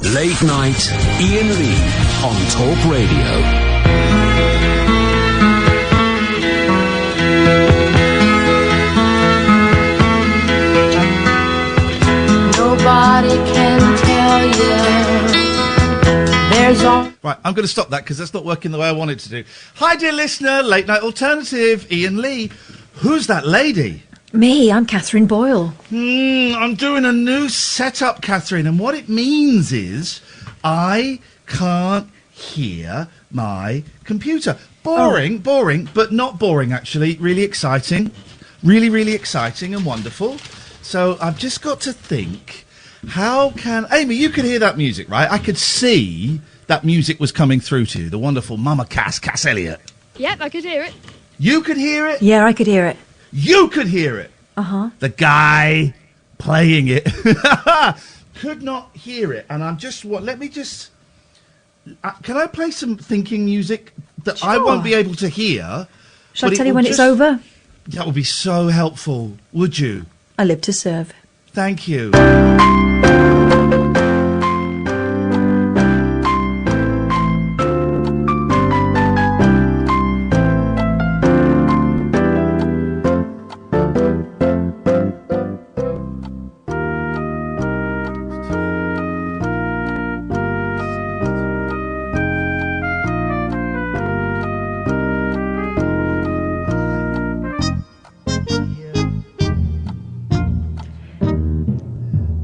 Late Night Iain Lee on Talk Radio. Nobody can tell you there's all... Right, I'm going to stop that because that's not working the way I want it to do. Hi, dear listener, Late Night Alternative, Iain Lee. Who's that lady? Me, I'm Katherine Boyle. I'm doing a new setup, Katherine, and what it means is I can't hear my computer. Boring, but not boring, actually. Really exciting. Really exciting and wonderful. So I've just got to think, how can... Amy, you could hear that music, right? I could see that music was coming through to you, the wonderful Mama Cass Elliott. Yep, I could hear it. You could hear it? Yeah, I could hear it. You could hear it. Uh-huh. The guy playing it could not hear it. And I'm just... Let me just... can I play some thinking music that I won't be able to hear? Shall I tell you when it's over? That would be so helpful. Would you? I live to serve. Thank you.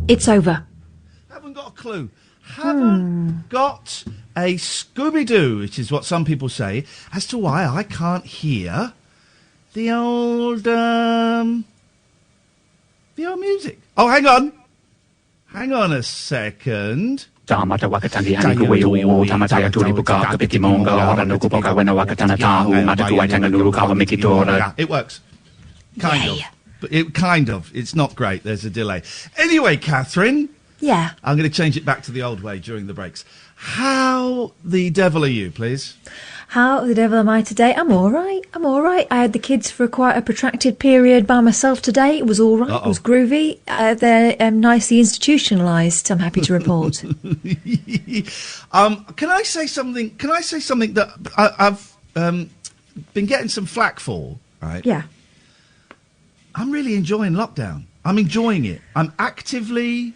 It's over. Haven't got a clue. Haven't got a Scooby-Doo, which is what some people say, as to why I can't hear the old music. Oh, hang on. Hang on a second. It works. Kind of. It's not great. There's a delay. Anyway, Katherine. Yeah. I'm going to change it back to the old way during the breaks. How the devil are you, please? How the devil am I today? I'm all right. I had the kids for quite a protracted period by myself today. It was all right. It was groovy. They're nicely institutionalised, I'm happy to report. Can I say something that I've been getting some flack for, right? Yeah. I'm really enjoying lockdown. I'm enjoying it. I'm actively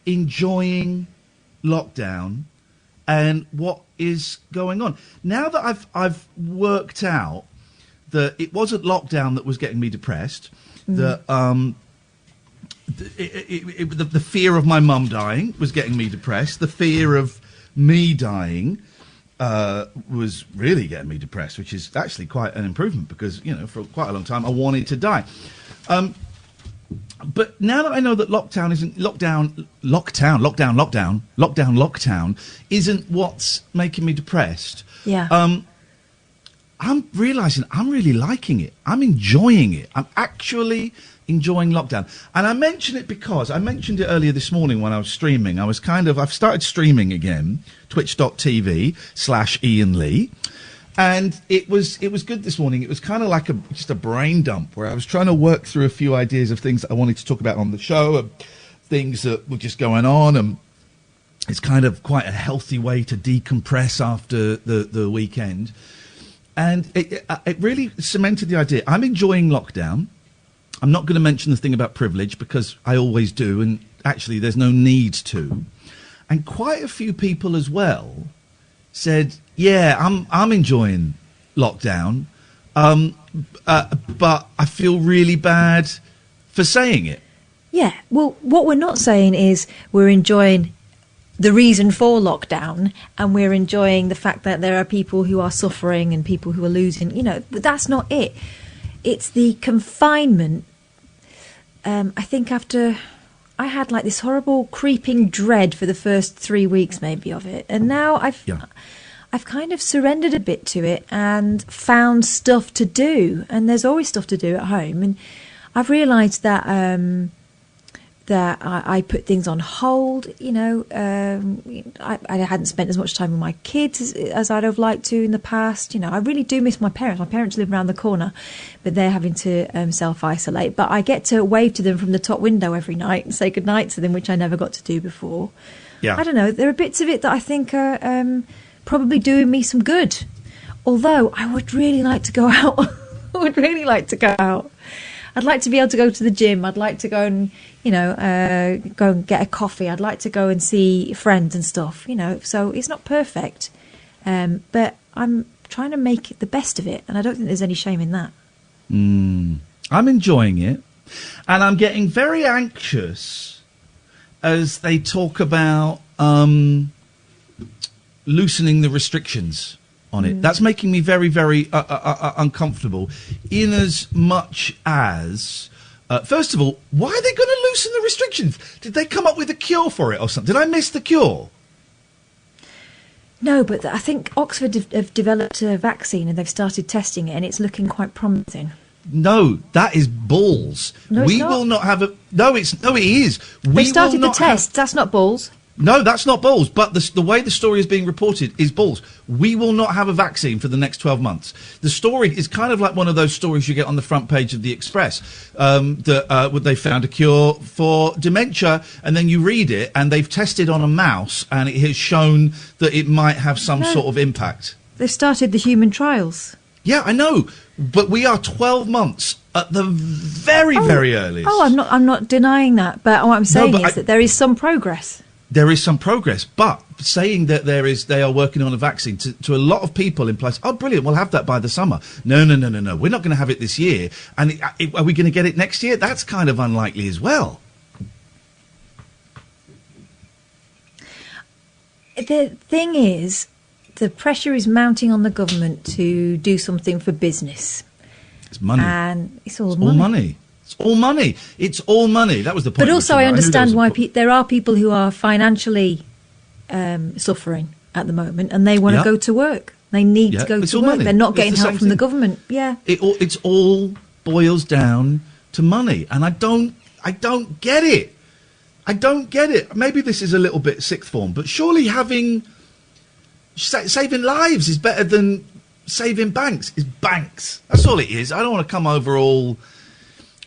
enjoying lockdown and what is going on. Now that I've worked out that it wasn't lockdown that was getting me depressed, that the fear of my mum dying was getting me depressed, the fear of me dying was really getting me depressed, which is actually quite an improvement because, you know, for quite a long time I wanted to die. But now that I know that lockdown isn't what's making me depressed. Yeah. I'm realising I'm really liking it. I'm enjoying it. I'm actually enjoying lockdown. And I mention it because I mentioned it earlier this morning when I was streaming. I've started streaming again, twitch.tv/Iain Lee. And it was good this morning. It was kind of like just a brain dump where I was trying to work through a few ideas of things that I wanted to talk about on the show, and things that were just going on. And it's kind of quite a healthy way to decompress after the weekend. And it really cemented the idea. I'm enjoying lockdown. I'm not going to mention the thing about privilege because I always do, and actually there's no need to. And quite a few people as well said, yeah, I'm enjoying lockdown, but I feel really bad for saying it. Yeah, well, what we're not saying is we're enjoying the reason for lockdown and we're enjoying the fact that there are people who are suffering and people who are losing, you know, but that's not it. It's the confinement. I think after... I had like this horrible creeping dread for the first 3 weeks maybe of it, and now I've kind of surrendered a bit to it and found stuff to do, and there's always stuff to do at home, and I've realised that I put things on hold, you know. I hadn't spent as much time with my kids as I'd have liked to in the past. You know, I really do miss my parents. My parents live around the corner, but they're having to self-isolate. But I get to wave to them from the top window every night and say goodnight to them, which I never got to do before. Yeah. I don't know. There are bits of it that I think are probably doing me some good. Although I would really like to go out. I would really like to go out. I'd like to be able to go to the gym. I'd like to go and, go and get a coffee. I'd like to go and see friends and stuff, So it's not perfect. But I'm trying to make the best of it. And I don't think there's any shame in that. I'm enjoying it. And I'm getting very anxious as they talk about loosening the restrictions on it. That's making me very, very uncomfortable. In as much as, first of all, why are they going to loosen the restrictions? Did they come up with a cure for it or something? Did I miss the cure? No, but I think Oxford have developed a vaccine and they've started testing it, and it's looking quite promising. No, that is balls. No, we it's not. will not have a. No, it is. They started the test. That's not balls. No, that's not balls. But the way the story is being reported is balls. We will not have a vaccine for the next 12 months. The story is kind of like one of those stories you get on the front page of the Express. That they found a cure for dementia, and then you read it, and they've tested on a mouse, and it has shown that it might have some sort of impact. They've started the human trials. Yeah, I know, but we are 12 months at the very earliest. Oh, I'm not denying that, but what I'm saying is that there is some progress. There is some progress, but saying that they are working on a vaccine to a lot of people in place. Oh, brilliant! We'll have that by the summer. No. We're not going to have it this year, and are we going to get it next year? That's kind of unlikely as well. The thing is, the pressure is mounting on the government to do something for business. It's money, and it's all money. It's all money. It's all money. That was the point. But also, I understand why there are people who are financially suffering at the moment, and they want to go to work. They need to go to work. Money. They're not getting help from the government. Yeah, it's all boils down to money, and I don't get it. I don't get it. Maybe this is a little bit sixth form, but surely saving lives is better than saving banks. It's banks. That's all it is. I don't want to come over all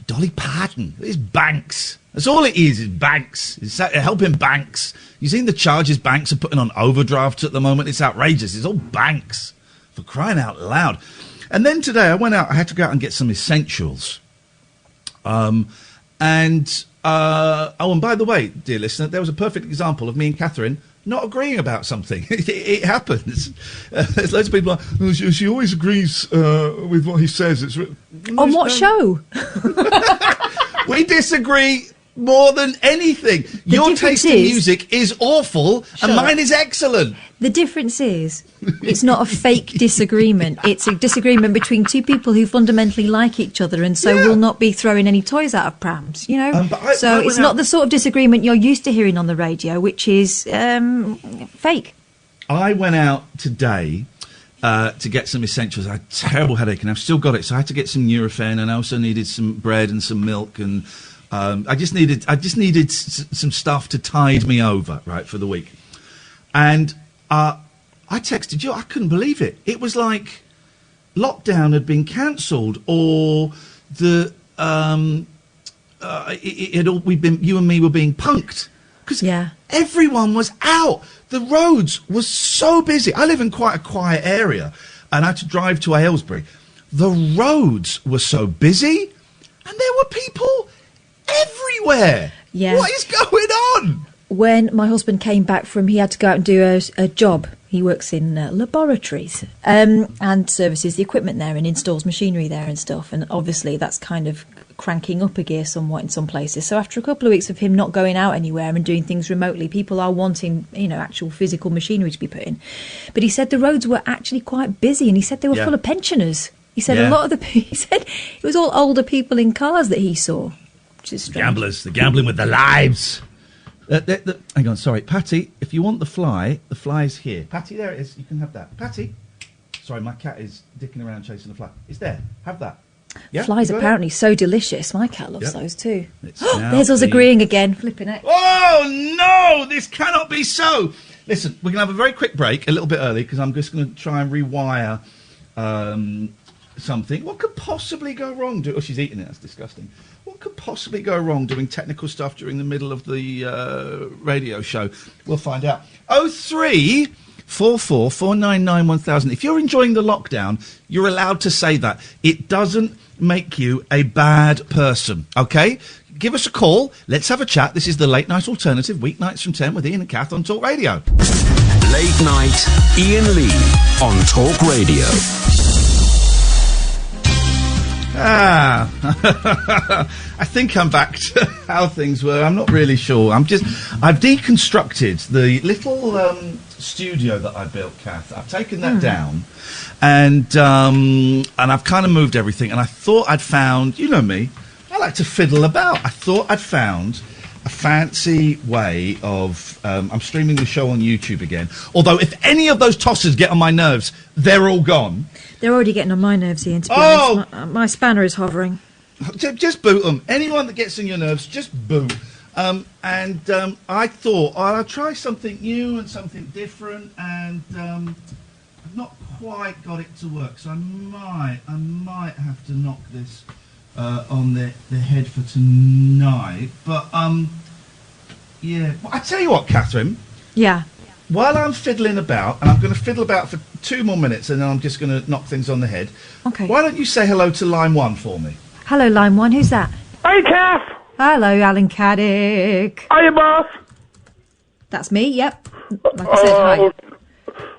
Dolly Parton. It's banks. That's all it is banks. It's helping banks. You've seen the charges banks are putting on overdrafts at the moment. It's outrageous. It's all banks, for crying out loud. And then today I had to go out and get some essentials. And by the way, dear listener, there was a perfect example of me and Katherine not agreeing about something. It happens. There's loads of people like, oh, she always agrees with what he says. On what show? We disagree more than anything. Your taste in music is awful, and mine is excellent. The difference is, it's not a fake disagreement. It's a disagreement between two people who fundamentally like each other, and so will not be throwing any toys out of prams, So it's not the sort of disagreement you're used to hearing on the radio, which is fake. I went out today to get some essentials. I had a terrible headache, and I've still got it, so I had to get some Nurofen, and I also needed some bread and some milk, and I just needed some stuff to tide me over, right, for the week. And I texted you. I couldn't believe it. It was like lockdown had been cancelled, or you and me were being punked, because everyone was out. The roads were so busy. I live in quite a quiet area, and I had to drive to Aylesbury. The roads were so busy, and there were people everywhere. Yeah. What is going on? When my husband came back he had to go out and do a job. He works in laboratories and services the equipment there and installs machinery there and stuff. And obviously that's kind of cranking up a gear somewhat in some places. So after a couple of weeks of him not going out anywhere and doing things remotely, people are wanting, actual physical machinery to be put in. But he said the roads were actually quite busy, and he said they were full of pensioners. He said he said it was all older people in cars that he saw. Gamblers, they're gambling with their lives. Hang on, sorry. Patty, if you want the fly's here. Patty, there it is. You can have that. Patty. Sorry, my cat is dicking around chasing a fly. It's there. Have that. Yeah, flies apparently so delicious. My cat loves those too. There's us agreeing again. Flipping it. Oh, no! This cannot be so. Listen, we're going to have a very quick break, a little bit early, because I'm just going to try and rewire something. What could possibly go wrong? Oh, she's eating it. That's disgusting. what could possibly go wrong doing technical stuff during the middle of the radio show? We'll find out. 0344 499 1000. If you're enjoying the lockdown, you're allowed to say that. It doesn't make you a bad person, okay? Give us a call. Let's have a chat. This is the Late Night Alternative, weeknights from 10 with Iain and Kath on Talk Radio. Late Night Iain Lee on Talk Radio. I think I'm back to how things were. I'm not really sure. I've deconstructed the little studio that I built, Kath. I've taken that down, and I've kind of moved everything. And I thought I'd found, you know me, I like to fiddle about. I thought I'd found a fancy way of... I'm streaming the show on YouTube again. Although, if any of those tossers get on my nerves, they're all gone. They're already getting on my nerves, Iain, to be honest. My spanner is hovering. Just boot them. Anyone that gets on your nerves, just boot. I thought, I'll try something new and something different, and I've not quite got it to work, so I might have to knock this on the head for tonight. But, yeah. Well, I tell you what, Katherine. Yeah. While I'm fiddling about, and I'm going to fiddle about for 2 more minutes, and then I'm just going to knock things on the head. Okay. Why don't you say hello to line 1 for me? Hello, line 1. Who's that? Hey, Kath. Hello, Alan Caddick. Hiya, boss. That's me, yep. Like I said, hi.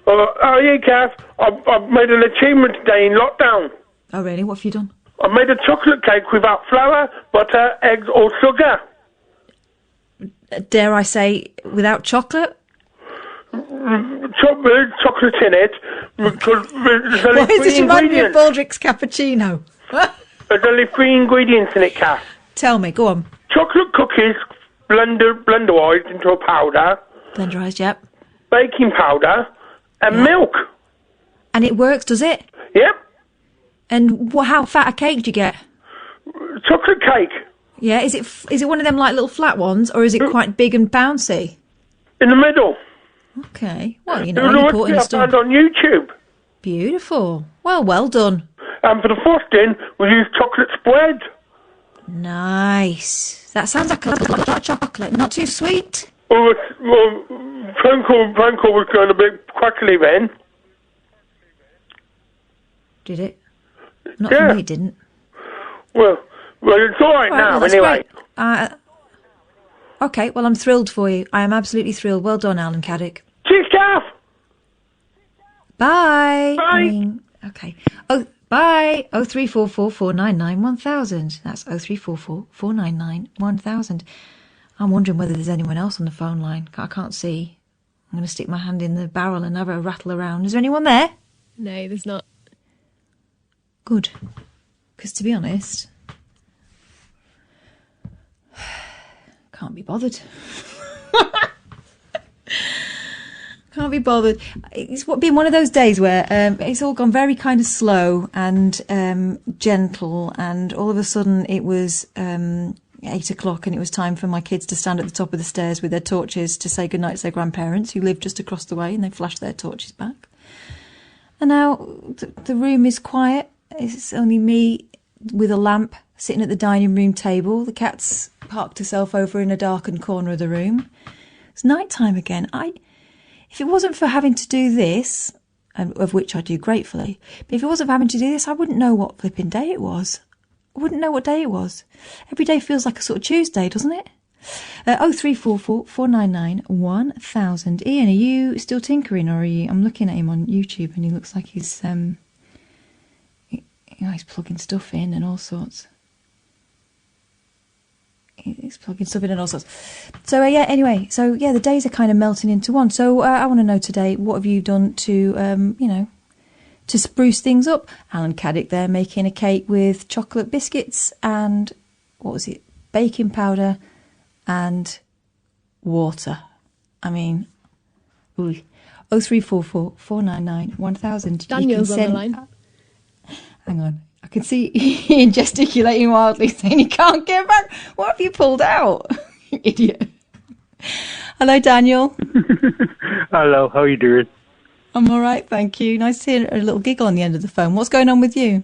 Oh, yeah, Kath. I've made an achievement today in lockdown. Oh, really? What have you done? I made a chocolate cake without flour, butter, eggs, or sugar. Dare I say, without chocolate? Chocolate in it. Because there's only Why does three it remind me of ingredients. Baldrick's cappuccino? There's only 3 ingredients in it, Kath. Tell me, go on. Chocolate cookies blenderized into a powder, Blenderized, yep. baking powder, and milk. And it works, does it? Yep. And how fat a cake do you get? Chocolate cake. Yeah, is it one of them like little flat ones, or is it quite big and bouncy? In the middle. Okay. Well, you It know, was a only recipe important I stuff. found on YouTube. Beautiful. Well done. And for the frosting, we used chocolate spread. Nice. That sounds like a lot of chocolate. Not too sweet. Well, phone call was going a bit crackly then. Did it? Not Yeah. for me, it didn't. Well, it's all right now, well, that's anyway. great. Okay, well, I'm thrilled for you. I am absolutely thrilled. Well done, Alan Caddick. Cheers, Kath! Bye. Bye. Okay. Oh, bye. 0344 499 1000. That's 0344 499 1000. I'm wondering whether there's anyone else on the phone line. I can't see. I'm going to stick my hand in the barrel and have a rattle around. Is there anyone there? No, there's not. Good. Because to be honest, can't be bothered. Can't be bothered. It's been one of those days where it's all gone very kind of slow and gentle, and all of a sudden it was 8 o'clock and it was time for my kids to stand at the top of the stairs with their torches to say goodnight to their grandparents who lived just across the way, and they flashed their torches back. And now the room is quiet. It's only me with a lamp sitting at the dining room table. The cat's parked herself over in a darkened corner of the room. It's night time again. If it wasn't for having to do this, and of which I do gratefully, but if it wasn't for having to do this, I wouldn't know what flipping day it was. I wouldn't know what day it was. Every day feels like a sort of Tuesday, doesn't it? 0344 499 1000. Iain, are you still tinkering, or are you? I'm looking at him on YouTube, and he looks like he's he's plugging stuff in and all sorts. He's plugging stuff in and all sorts. So anyway, the days are kind of melting into one. So I want to know today, what have you done to to spruce things up? Alan Caddick there making a cake with chocolate biscuits and what was it? Baking powder and water. I mean, 0344 499 1000. Daniel's on the line. Hang on. I can see Iain gesticulating wildly, saying he can't get back. What have you pulled out? Idiot. Hello, Daniel. Hello, how are you doing? I'm all right, thank you. Nice to hear a little giggle on the end of the phone. What's going on with you?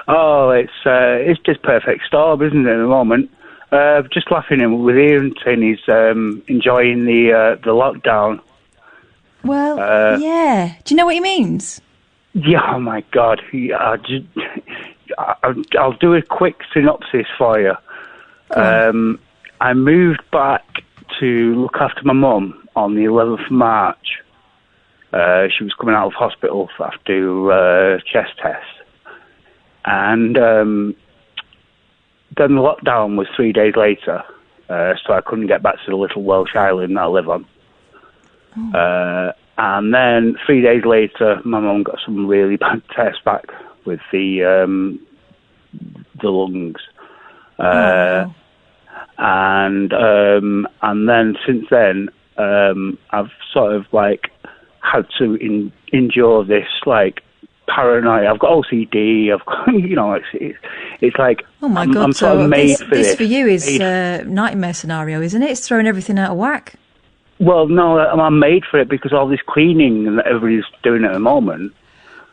Oh, it's just perfect storm, isn't it, at the moment? Just laughing with Ian saying he's enjoying the lockdown. Well, yeah. Do you know what he means? Yeah, oh my God. I'll do a quick synopsis for you. I moved back to look after my mum on the 11th of March. She was coming out of hospital after chest test. And then the lockdown was 3 days later, so I couldn't get back to the little Welsh island that I live on. And then 3 days later, my mum got some really bad tests back with the lungs. And then since then, I've sort of like had to endure this like paranoia. I've got OCD. I've got, you know, it's like, oh my God! I'm sort of made for this for you is a nightmare scenario, isn't it? It's throwing everything out of whack. Well, no, I'm made for it because all this cleaning that everybody's doing at the moment.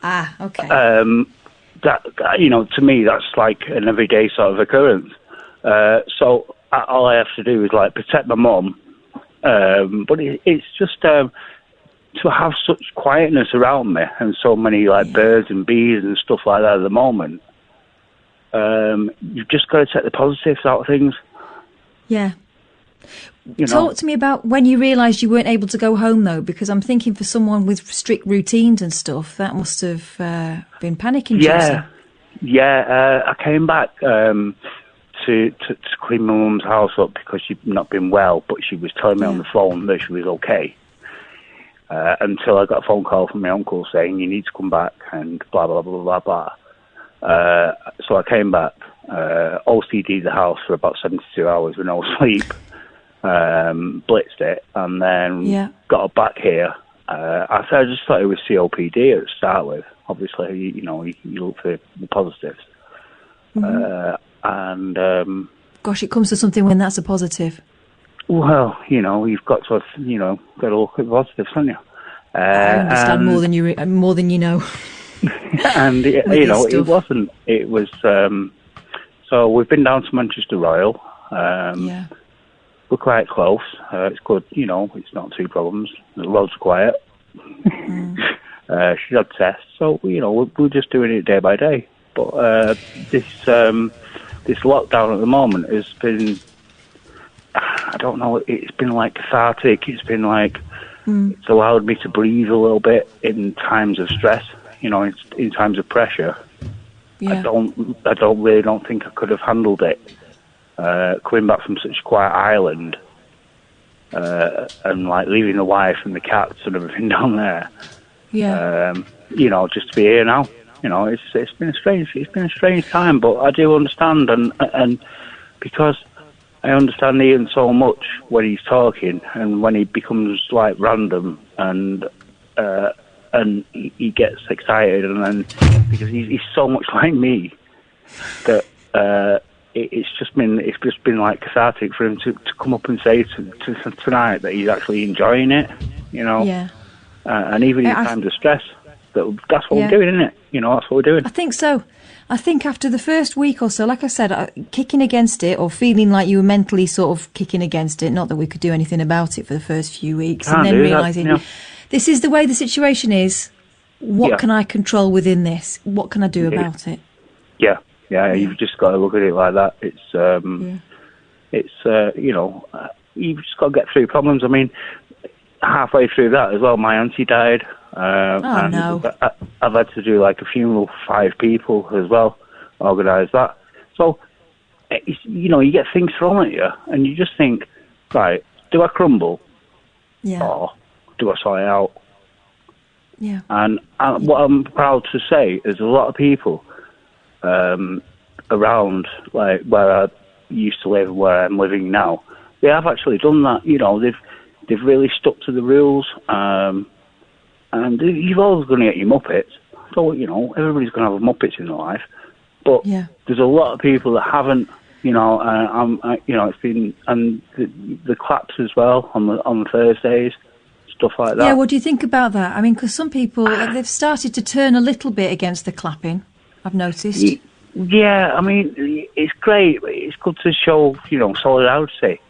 Ah, okay. That you know, to me, that's like an everyday sort of occurrence. So all I have to do is like protect my mum. But it's just to have such quietness around me and so many like birds and bees and stuff like that at the moment. You've just got to take the positives out of things. Yeah. You know? Talk to me about when you realised you weren't able to go home, though, because I'm thinking for someone with strict routines and stuff, that must have been panic-inducing. Yeah. I came back to clean my mum's house up because she'd not been well, but she was telling me on the phone that she was okay. Until I got a phone call from my uncle saying, you need to come back and blah, blah, blah, blah, blah. So I came back, OCD'd the house for about 72 hours with no sleep. Blitzed it and then got back here. I just thought it was COPD to start with. Obviously, you know, you look for the positives. Gosh, it comes to something when that's a positive. Well, you know, you've got to, you know, got to look at the positives, haven't you? I understand more than you know. And you know, it wasn't. It was. So we've been down to Manchester Royal. We're quite close. It's good, you know, it's not two problems. The road's quiet. She's had tests, so, you know, we're just doing it day by day. But this lockdown at the moment has been, I don't know, it's been like cathartic. It's been like, it's allowed me to breathe a little bit in times of stress, you know, in times of pressure. I really don't think I could have handled it. Coming back from such a quiet island and like leaving the wife and the cats and everything down there, you know, just to be here now, you know, it's been a strange time, but I do understand and because I understand Ian so much when he's talking and when he becomes like random and he gets excited and then because he's so much like me that. It's just been like cathartic for him to come up and say to tonight that he's actually enjoying it, you know. And even in times of stress, that's what we're doing, isn't it? You know, that's what we're doing. I think so. I think after the first week or so, like I said, kicking against it or feeling like you were mentally sort of kicking against it, not that we could do anything about it for the first few weeks, and then realising this is the way the situation is. What can I control within this? What can I do about it? Yeah, you've just got to look at it like that. It's you know, you've just got to get through problems. I mean, halfway through that as well, my auntie died. And I've had to do like a funeral for 5 people as well, organise that. So, you know, you get things thrown at you, and you just think, right, do I crumble? Or do I sort it out? And what I'm proud to say is a lot of people around like where I used to live and where I'm living now, they have actually done that. You know, they've really stuck to the rules, and you're always going to get your muppets. So you know, everybody's going to have muppets in their life, but there's a lot of people that haven't. You know, you know, it's been and the claps as well on Thursdays, stuff like that. Yeah, what do you think about that? I mean, because some people they've started to turn a little bit against the clapping. I've noticed. Yeah, I mean, it's great. It's good to show, solidarity.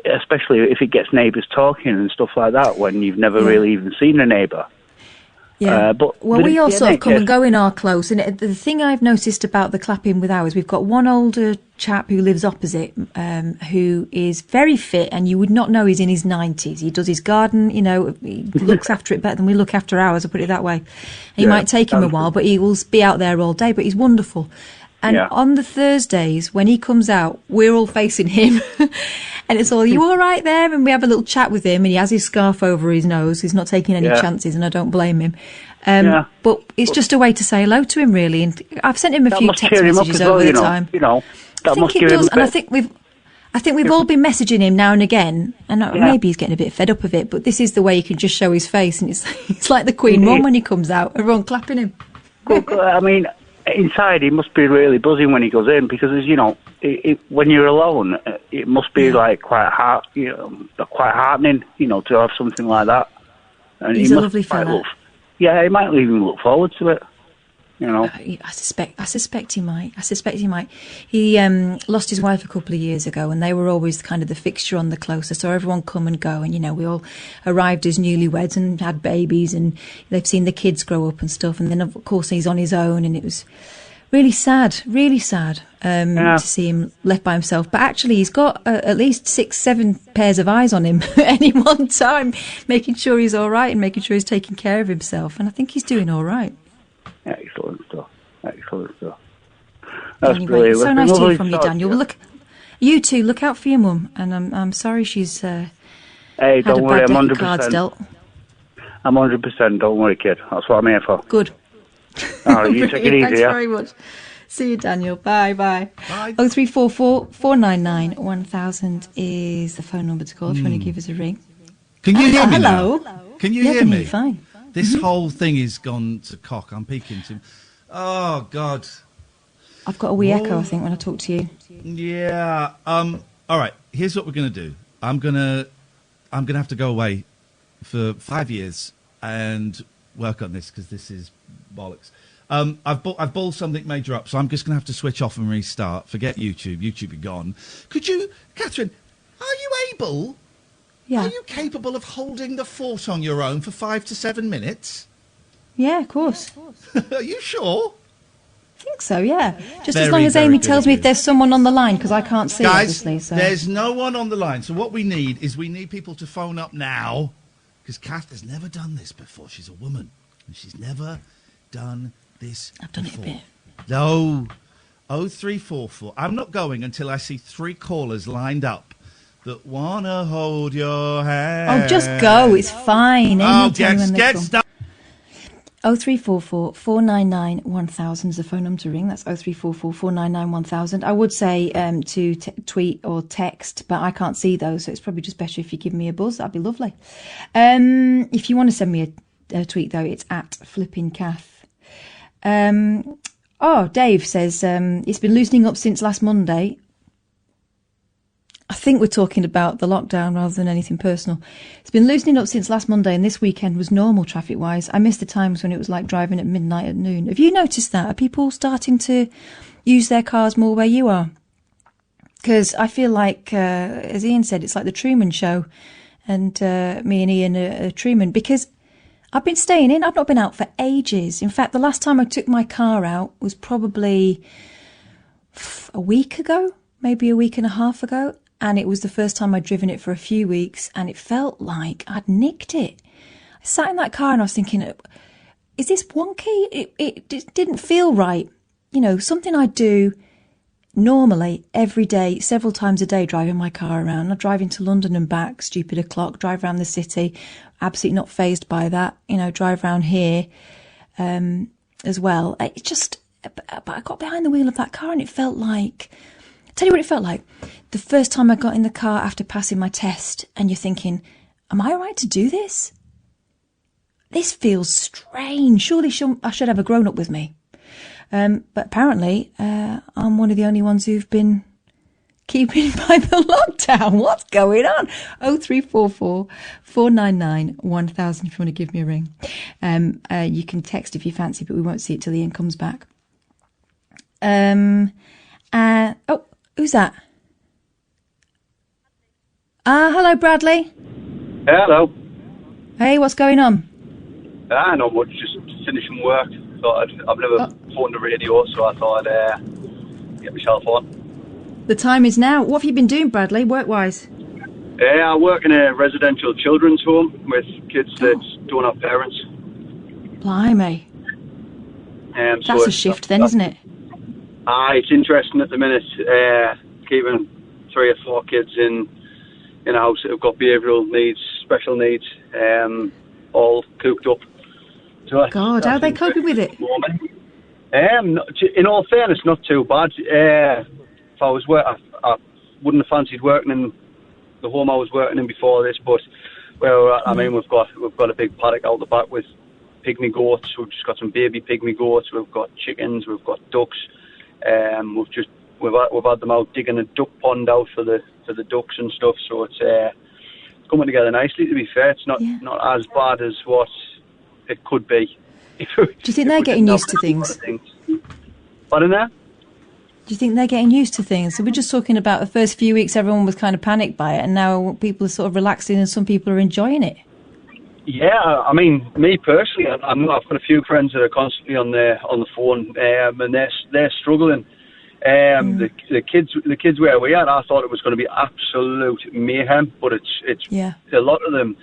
Especially if it gets neighbours talking and stuff like that when you've never really even seen a neighbour. Yeah, well, we all sort of come NHS and go in our close, and the thing I've noticed about the clapping with ours, we've got one older chap who lives opposite, who is very fit, and you would not know he's in his 90s. He does his garden, he looks after it better than we look after ours, I'll put it that way. He might take him a while, but he will be out there all day, but he's wonderful. And on the Thursdays, when he comes out, we're all facing him. And it's all, you all right there? And we have a little chat with him, and he has his scarf over his nose. He's not taking any chances, and I don't blame him. But it's just a way to say hello to him, really. And I've sent him a few text messages over the time. I think it does, and I think we've all been messaging him now and again, and maybe he's getting a bit fed up of it. But this is the way he can just show his face, and it's like the Queen Mum when he comes out, everyone clapping him. I mean, inside he must be really buzzing when he goes in, because when you're alone, it must be like quite heartening, to have something like that. And he's a lovely fella. He might even look forward to it. I suspect he might. He lost his wife a couple of years ago, and they were always kind of the fixture on the close. I saw everyone come and go, and we all arrived as newlyweds and had babies, and they've seen the kids grow up and stuff. And then of course he's on his own, and it was really sad to see him left by himself. But actually, he's got at least 6-7 pairs of eyes on him at any one time, making sure he's all right and making sure he's taking care of himself. And I think he's doing all right. Excellent stuff. That's anyway, brilliant. So nice to hear from you, Daniel. Well, look, you too. Look out for your mum, and I'm sorry she's hey, don't worry, I'm 100%. Cards dealt. I'm 100%. Don't worry, kid. That's what I'm here for. Good. All right, you take it easy. Thanks very much. See you, Daniel. Bye. 0344 499 1000 is the phone number to call if you want to give us a ring. Can you hear me hello. now? Can you hear me? Fine. This whole thing is gone to cock. I'm peeking to... Oh, God. I've got a wee echo, I think, when I talk to you. Yeah. All right. Here's what we're going to do. I'm gonna have to go away for 5 years and work on this, because this is bollocks. I've balled something major up, so I'm just going to have to switch off and restart. Forget YouTube. YouTube is gone. Could you, Katherine, are you able... Yeah. Are you capable of holding the fort on your own for 5 to 7 minutes? Yeah, of course. Are you sure? I think so, yeah. Just as long as Amy tells me if there's someone on the line, because I can't see, guys, obviously. So. There's no one on the line. So what we need people to phone up now, because Kath has never done this before. She's a woman, and she's never done this I've done before. it a bit. No. 0344. I'm not going until I see 3 callers lined up that wanna hold your hand. Oh, just go. It's fine. Get stuck. 0344 499 1000 is the phone number to ring. That's 0344 499 1000. I would say to tweet or text, but I can't see those, so it's probably just better if you give me a buzz. That'd be lovely. If you want to send me a tweet, though, it's at flippingcath. Dave says it's been loosening up since last Monday. I think we're talking about the lockdown rather than anything personal. It's been loosening up since last Monday, and this weekend was normal traffic-wise. I missed the times when it was like driving at midnight at noon. Have you noticed that? Are people starting to use their cars more where you are? Because I feel like, as Ian said, it's like the Truman Show, and me and Ian are Truman, because I've been staying in. I've not been out for ages. In fact, the last time I took my car out was probably a week ago, maybe a week and a half ago. And it was the first time I'd driven it for a few weeks, and it felt like I'd nicked it. I sat in that car and I was thinking, is this wonky? It didn't feel right. Something I do normally every day, several times a day, driving my car around. I drive into London and back, stupid o'clock, drive around the city, absolutely not fazed by that. Drive around here as well. But I got behind the wheel of that car and it felt like... Tell you what it felt like. The first time I got in the car after passing my test, and you're thinking, am I right to do this? This feels strange. Surely I should have a grown-up with me. But apparently, I'm one of the only ones who've been keeping by the lockdown. What's going on? 0344 499 1000 if you want to give me a ring. You can text if you fancy, but we won't see it till Ian comes back. Oh, who's that? Hello, Bradley. Hello. Hey, what's going on? Not much, just finishing work. Thought I've never phoned the radio, so I thought I'd get myself on. The time is now. What have you been doing, Bradley, work-wise? I work in a residential children's home with kids that don't have parents. Blimey. So That's a shift then, isn't it? It's interesting at the minute, keeping 3 or 4 kids in a house that have got behavioural needs, special needs, all cooped up. So God, how are they coping with it? In all fairness, not too bad. If I was I wouldn't have fancied working in the home I was working in before this, but we've got a big paddock out the back with pygmy goats. We've just got some baby pygmy goats. We've got chickens. We've got ducks. We've had them out digging a duck pond out for the ducks and stuff. So it's coming together nicely. To be fair, it's not as bad as what it could be. Do you think they're getting used to things? Pardon there? Do you think they're getting used to things? So we're just talking about the first few weeks, everyone was kind of panicked by it, and now people are sort of relaxing, and some people are enjoying it. Yeah, I mean, me personally, I've got a few friends that are constantly on the phone, and they're struggling. The kids where we are, I thought it was going to be absolute mayhem, but it's a lot of them,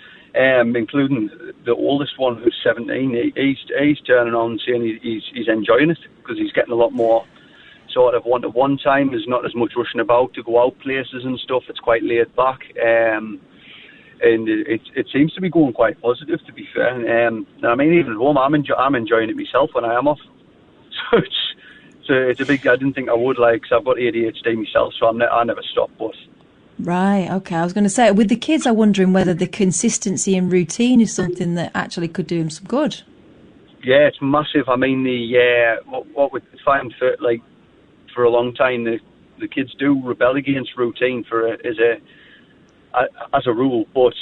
including the oldest one who's 17. He's turning on and saying he's enjoying it because he's getting a lot more sort of one-to-one time. There's not as much rushing about to go out places and stuff. It's quite laid back, and it seems to be going quite positive, to be fair. I mean, even at home, I'm enjoying it myself when I am off. So it's a big. I didn't think I would, because I've got ADHD myself, so I never stop. But right, okay. I was going to say, with the kids, I'm wondering whether the consistency and routine is something that actually could do them some good. Yeah, it's massive. I mean, what we find for a long time, the kids do rebel against routine as a rule, but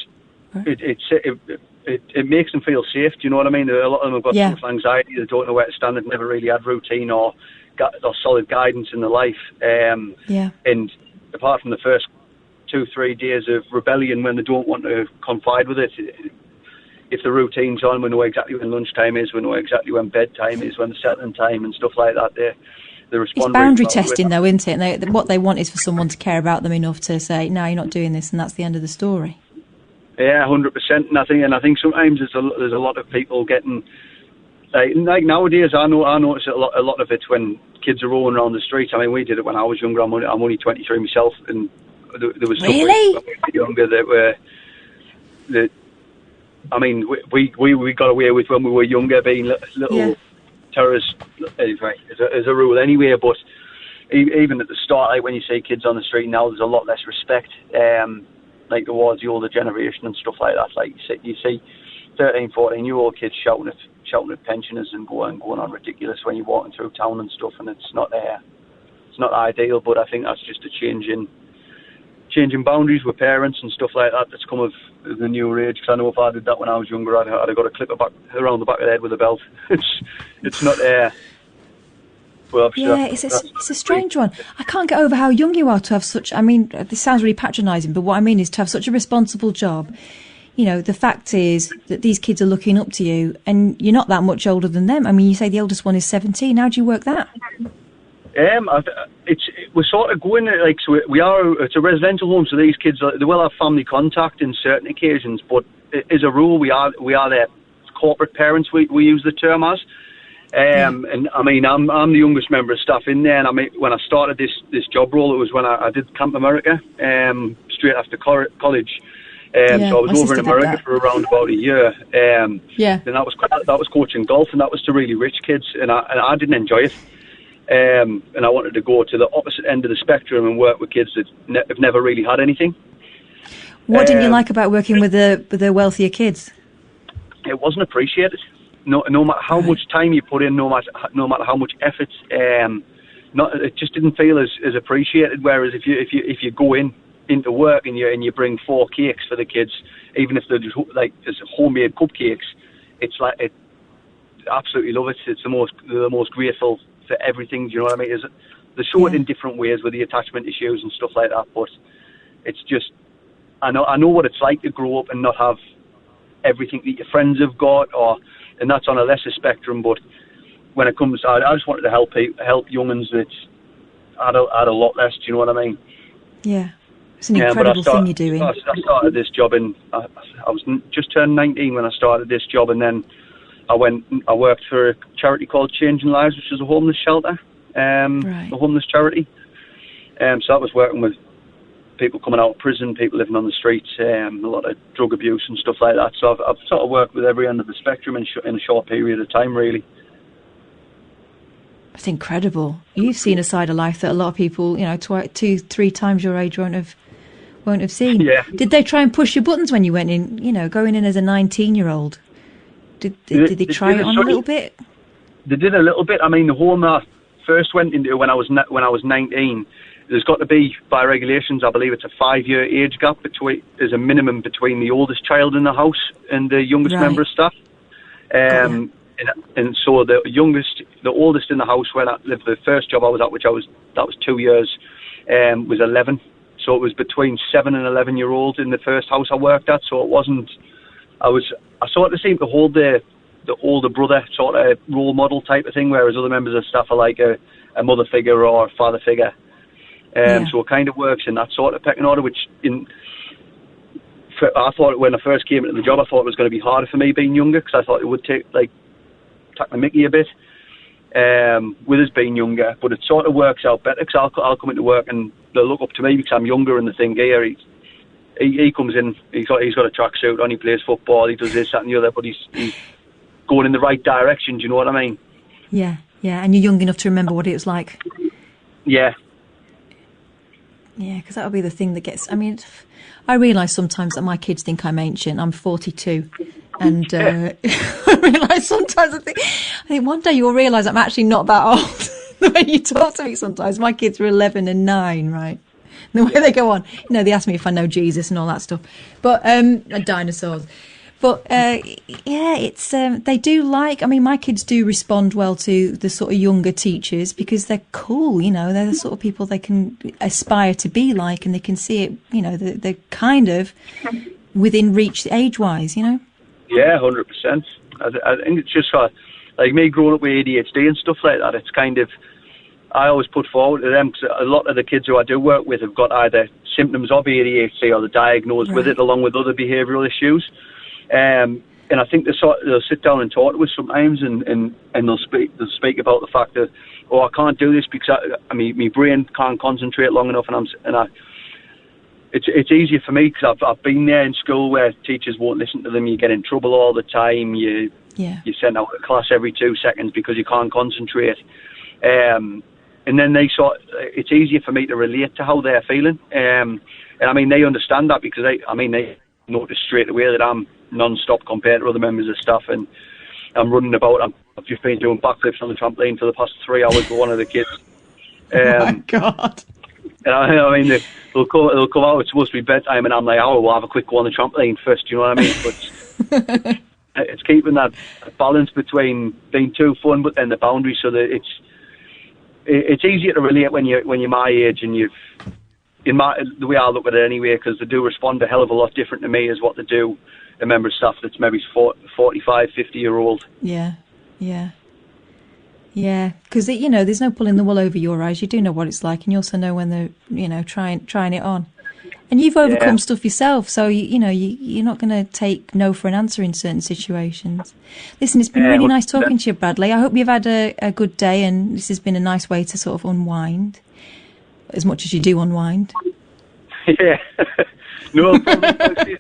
it makes them feel safe. Do you know what I mean? A lot of them have got social anxiety. They don't know where to stand. They've never really had routine or solid guidance in their life. And apart from the first 2-3 days of rebellion when they don't want to confide with it, if the routine's on, we know exactly when lunchtime is, we know exactly when bedtime is, when the settling time and stuff like that. They respond. It's boundary testing, though, isn't it? What they want is for someone to care about them enough to say, "No, you're not doing this," and that's the end of the story. Yeah, 100%. And I think sometimes there's a lot of people getting like nowadays. I notice a lot of it when kids are rolling around the streets. I mean, we did it when I was younger. I'm only 23 myself, and there was really stuff when we were younger that I mean, we got away with when we were younger being little terrorists, anyway, as a rule anyway. But even at the start, like when you see kids on the street now, there's a lot less respect, like towards the older generation and stuff like that. Like you see 13, 14-year-old kids shouting at pensioners and going on ridiculous when you're walking through town and stuff, and it's not ideal. But I think that's just a changing boundaries with parents and stuff like that that's come of the newer age. Because I know if I did that when I was younger, I'd have got a clipper back around the back of the head with a belt. It's not well, yeah, it's a strange one. I can't get over how young you are to have such. I mean, this sounds really patronising, but what I mean is to have such a responsible job. You know, the fact is that these kids are looking up to you, and you're not that much older than them. I mean, you say the oldest one is 17. How do you work that? We're sort of going so we are. It's a residential home, so these kids they will have family contact in certain occasions, but as a rule, we are their corporate parents. We use the term as. And I mean, I'm the youngest member of staff in there, and I mean, when I started this job role, it was when I did Camp America, straight after college. So I was over in America for around about a year. Then that was coaching golf, and that was to really rich kids, and I didn't enjoy it. And I wanted to go to the opposite end of the spectrum and work with kids that have never really had anything. What didn't you like about working with the wealthier kids? It wasn't appreciated. No matter how much time you put in, no matter how much effort, it just didn't feel as appreciated. Whereas if you go into work and you bring 4 cakes for the kids, even if they're just like as homemade cupcakes, it's like absolutely love it. It's the most grateful for everything. Do you know what I mean? They show it in different ways with the attachment issues and stuff like that. But it's just, I know what it's like to grow up and not have everything that your friends have got, and that's on a lesser spectrum. But when it comes, I just wanted to help young'uns that had a lot less. Do you know what I mean? Yeah, it's an incredible thing you're doing. I started this job I was just turned 19 when I started this job, and then I worked for a charity called Changing Lives, which is a homeless shelter, a homeless charity. So that was working with people coming out of prison, people living on the streets, a lot of drug abuse and stuff like that. So I've sort of worked with every end of the spectrum in a short period of time, really. That's incredible. You've seen a side of life that a lot of people, 2-3 times your age won't have seen. Yeah. Did they try and push your buttons when you went in? Going in as a 19-year-old. Did they try it on a little bit? They did a little bit. I mean, the home I first went into when I was 19, there's got to be, by regulations, I believe it's a 5-year age gap there's a minimum between the oldest child in the house and the youngest member of staff. And so the oldest in the house when I lived, the first job I was at, that was 2 years, was 11. So it was between 7 and 11-year-olds in the first house I worked at. So it wasn't. I sort of seemed to hold the older brother sort of role model type of thing, whereas other members of staff are like a mother figure or a father figure. So it kind of works in that sort of pecking order, which I thought when I first came into the job, I thought it was going to be harder for me being younger, because I thought it would take the mickey a bit with us being younger. But it sort of works out better, because I'll come into work and they'll look up to me because I'm younger, and they think, here, he comes in, he's got a tracksuit on, he plays football, he does this, that and the other, but he's going in the right direction, do you know what I mean? Yeah, and you're young enough to remember what it was like. Yeah. Yeah, because that'll be the thing that gets... I mean, I realise sometimes that my kids think I'm ancient. I'm 42. And I realise sometimes, I think one day you'll realise I'm actually not that old. The way you talk to me sometimes. My kids are 11 and 9, right? And the way they go on. They ask me if I know Jesus and all that stuff. But, dinosaurs. But, it's, they do like, my kids do respond well to the sort of younger teachers because they're cool, they're the sort of people they can aspire to be like, and they can see it, they're kind of within reach age-wise, Yeah, 100%. I think it's just like me growing up with ADHD and stuff like that, it's kind of, I always put forward to them, because a lot of the kids who I do work with have got either symptoms of ADHD or they're diagnosed with it, along with other behavioural issues. And I think they'll sit down and talk to us sometimes, and they'll speak about the fact that, I can't do this because my brain can't concentrate long enough, it's easier for me because I've been there in school where teachers won't listen to them. You get in trouble all the time. You're sent out of class every 2 seconds because you can't concentrate. And then it's easier for me to relate to how they're feeling. And they understand that because they notice straight away that I'm non-stop compared to other members of staff, and I'm running about. I've just been doing backflips on the trampoline for the past 3 hours with one of the kids. Oh my God! And they'll come out. It's supposed to be bedtime, and I'm like, we'll have a quick go on the trampoline first. You know what I mean? But it's keeping that balance between being too fun, but then the boundaries, so that it's easier to relate when you're my age, and the way I look at it anyway, because they do respond a hell of a lot different to me as what they do a member of staff that's maybe 45, 50-year-old. Yeah. Because there's no pulling the wool over your eyes. You do know what it's like, and you also know when they're trying it on. And you've overcome stuff yourself, so you're not going to take no for an answer in certain situations. Listen, it's been really nice talking to you, Bradley. I hope you've had a good day, and this has been a nice way to sort of unwind, as much as you do unwind. Yeah. No problem.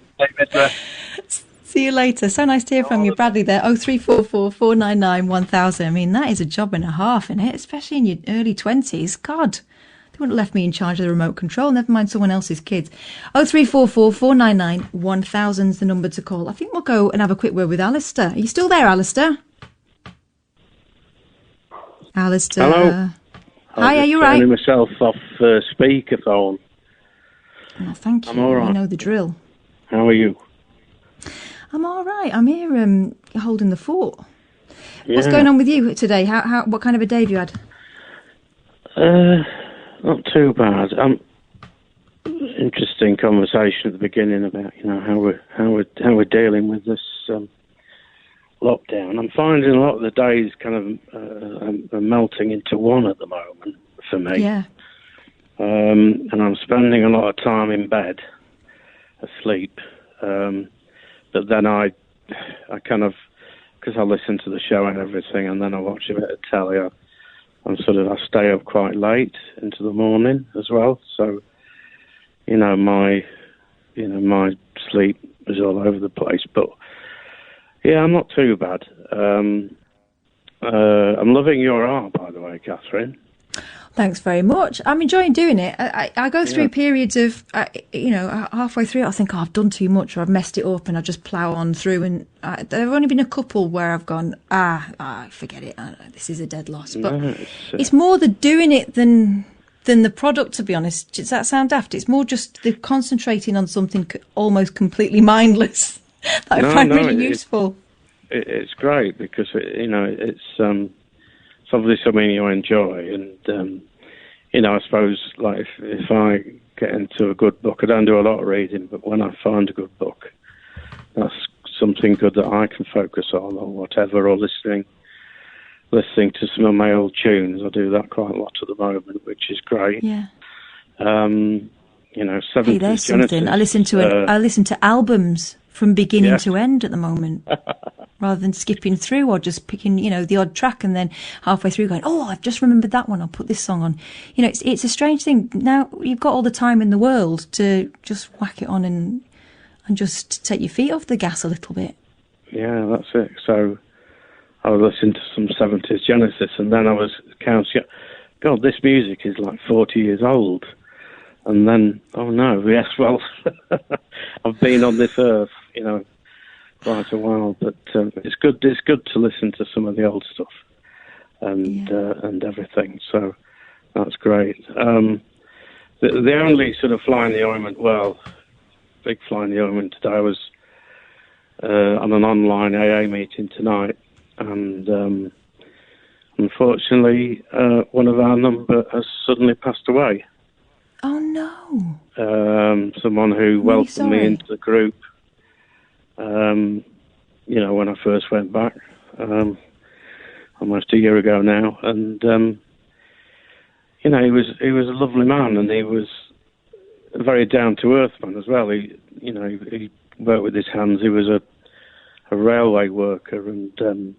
See you later. So nice to hear from you, Bradley, there. 0344 499 1000. That is a job and a half, isn't it? Especially in your early 20s. God, they wouldn't have left me in charge of the remote control, never mind someone else's kids. 0344 499 1000 is the number to call. I think we'll go and have a quick word with Alistair. Are you still there, Alistair? Alistair. Hello. Hi, are you right? I'm turning myself off speakerphone. Oh, thank you. I'm all right. You know the drill. How are you? I'm all right. I'm here holding the fort. Yeah. What's going on with you today? What kind of a day have you had? Not too bad. Interesting conversation at the beginning about how we're dealing with this lockdown. I'm finding a lot of the days kind of are melting into one at the moment for me. Yeah. And I'm spending a lot of time in bed, asleep. But then I kind of, because I listen to the show and everything, and then I watch a bit of telly. I stay up quite late into the morning as well. So, my sleep is all over the place. But yeah, I'm not too bad. I'm loving your art, by the way, Katherine. Thanks very much. I'm enjoying doing it. I go through periods of, halfway through, I think, I've done too much or I've messed it up, and I just plough on through. And there have only been a couple where I've gone, forget it. This is a dead loss. But it's more the doing it than the product, to be honest. Does that sound daft? It's more just the concentrating on something almost completely mindless that I find really useful. It's great because, it's obviously something you enjoy, and I suppose like if I get into a good book, I don't do a lot of reading, but when I find a good book, that's something good that I can focus on or whatever, or listening to some of my old tunes. I do that quite a lot at the moment, which is great. Yeah. 70s Hey, there's something. Genesis, I listen to albums from beginning to end at the moment. Rather than skipping through or just picking, the odd track and then halfway through going, I've just remembered that one, I'll put this song on. It's a strange thing. Now you've got all the time in the world to just whack it on and just take your feet off the gas a little bit. Yeah, that's it. So I was listening to some 70s Genesis, and then I was counting, God, this music is like 40 years old. And then, oh no, yes, well, I've been on this earth, quite a while, but it's good to listen to some of the old stuff and everything. So that's great. The only sort of fly in the ointment, big fly in the ointment today was on an online AA meeting tonight, and unfortunately, one of our number has suddenly passed away. Oh no! Someone who welcomed me into the group. When I first went back, almost a year ago now, and he was a lovely man, and he was a very down to earth man as well. He worked with his hands. He was a railway worker, and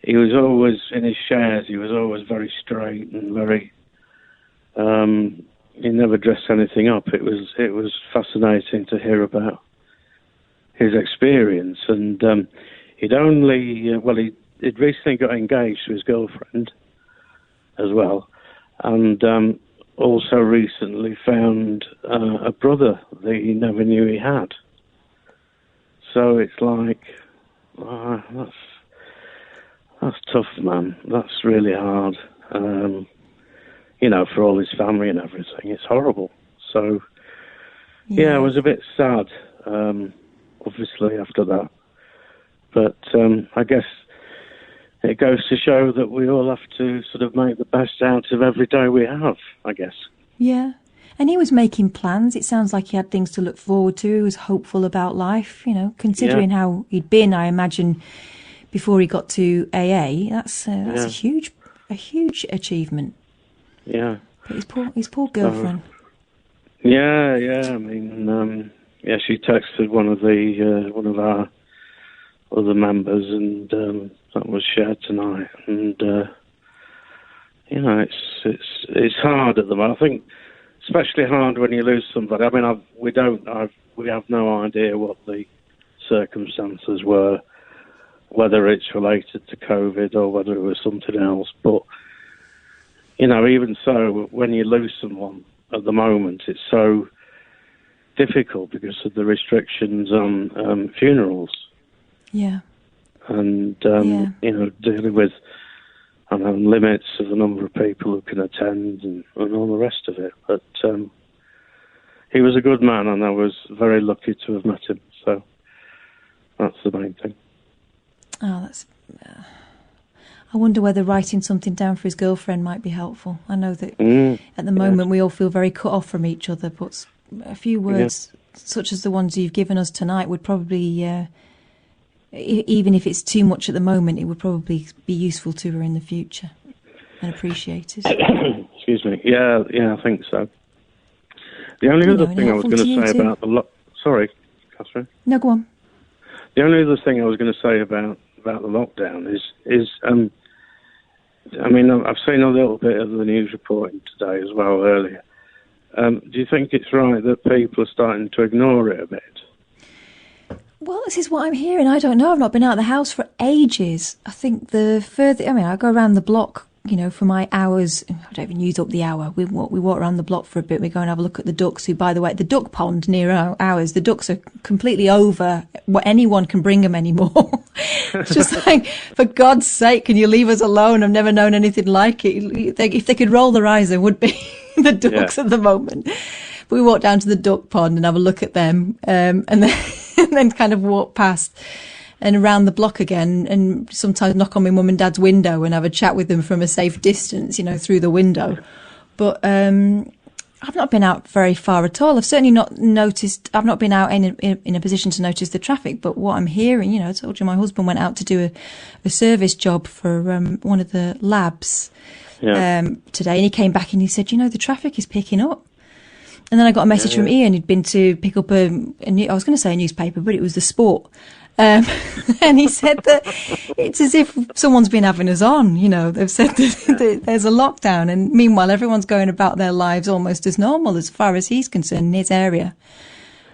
he was always in his shares. He was always very straight and very. He never dressed anything up. It was fascinating to hear about his experience, and he'd recently got engaged to his girlfriend as well, and also recently found a brother that he never knew he had. So it's like, that's tough, man. That's really hard. For all his family and everything. It's horrible. So, I was a bit sad, obviously, after that. But I guess it goes to show that we all have to sort of make the best out of every day we have, I guess. Yeah. And he was making plans. It sounds like he had things to look forward to. He was hopeful about life, considering how he'd been, I imagine, before he got to AA. That's a huge achievement. Yeah. But his poor girlfriend. Yeah. I mean, she texted one of our other members, and that was shared tonight. And it's hard at the moment. I think especially hard when you lose somebody. I mean, we have no idea what the circumstances were, whether it's related to COVID or whether it was something else, but. Even so, when you lose someone at the moment, it's so difficult because of the restrictions on funerals. Yeah. And, dealing with limits of the number of people who can attend and all the rest of it. But he was a good man, and I was very lucky to have met him. So that's the main thing. Oh, that's... I wonder whether writing something down for his girlfriend might be helpful. I know that at the moment we all feel very cut off from each other, but a few words such as the ones you've given us tonight would probably, even if it's too much at the moment, it would probably be useful to her in the future and appreciated. Excuse me. Yeah, I think so. The only other thing I was going to say about the sorry, Catherine. No, go on. The only other thing I was going to say about the lockdown is I mean, I've seen a little bit of the news reporting today as well earlier. Do you think it's right that people are starting to ignore it a bit? Well, this is what I'm hearing. I don't know. I've not been out of the house for ages. I think I go around the block, for my hours. I don't even use up the hour. We walk around the block for a bit. We go and have a look at the ducks, who, by the way, the duck pond near ours, the ducks are completely over what anyone can bring them anymore. It's just like, for God's sake, can you leave us alone? I've never known anything like it. If they could roll their eyes, there would be the ducks at the moment. But we walk down to the duck pond and have a look at them, and then kind of walk past and around the block again, and sometimes knock on my mum and dad's window and have a chat with them from a safe distance, through the window. But I've not been out very far at all. I've certainly not noticed. I've not been out in a position to notice the traffic. But what I'm hearing, I told you my husband went out to do a service job for one of the labs today, and he came back and he said, the traffic is picking up. And then I got a message from Ian. He'd been to pick up I was going to say a newspaper, but it was the Sport. And he said that it's as if someone's been having us on, they've said that there's a lockdown, and meanwhile everyone's going about their lives almost as normal as far as he's concerned in his area.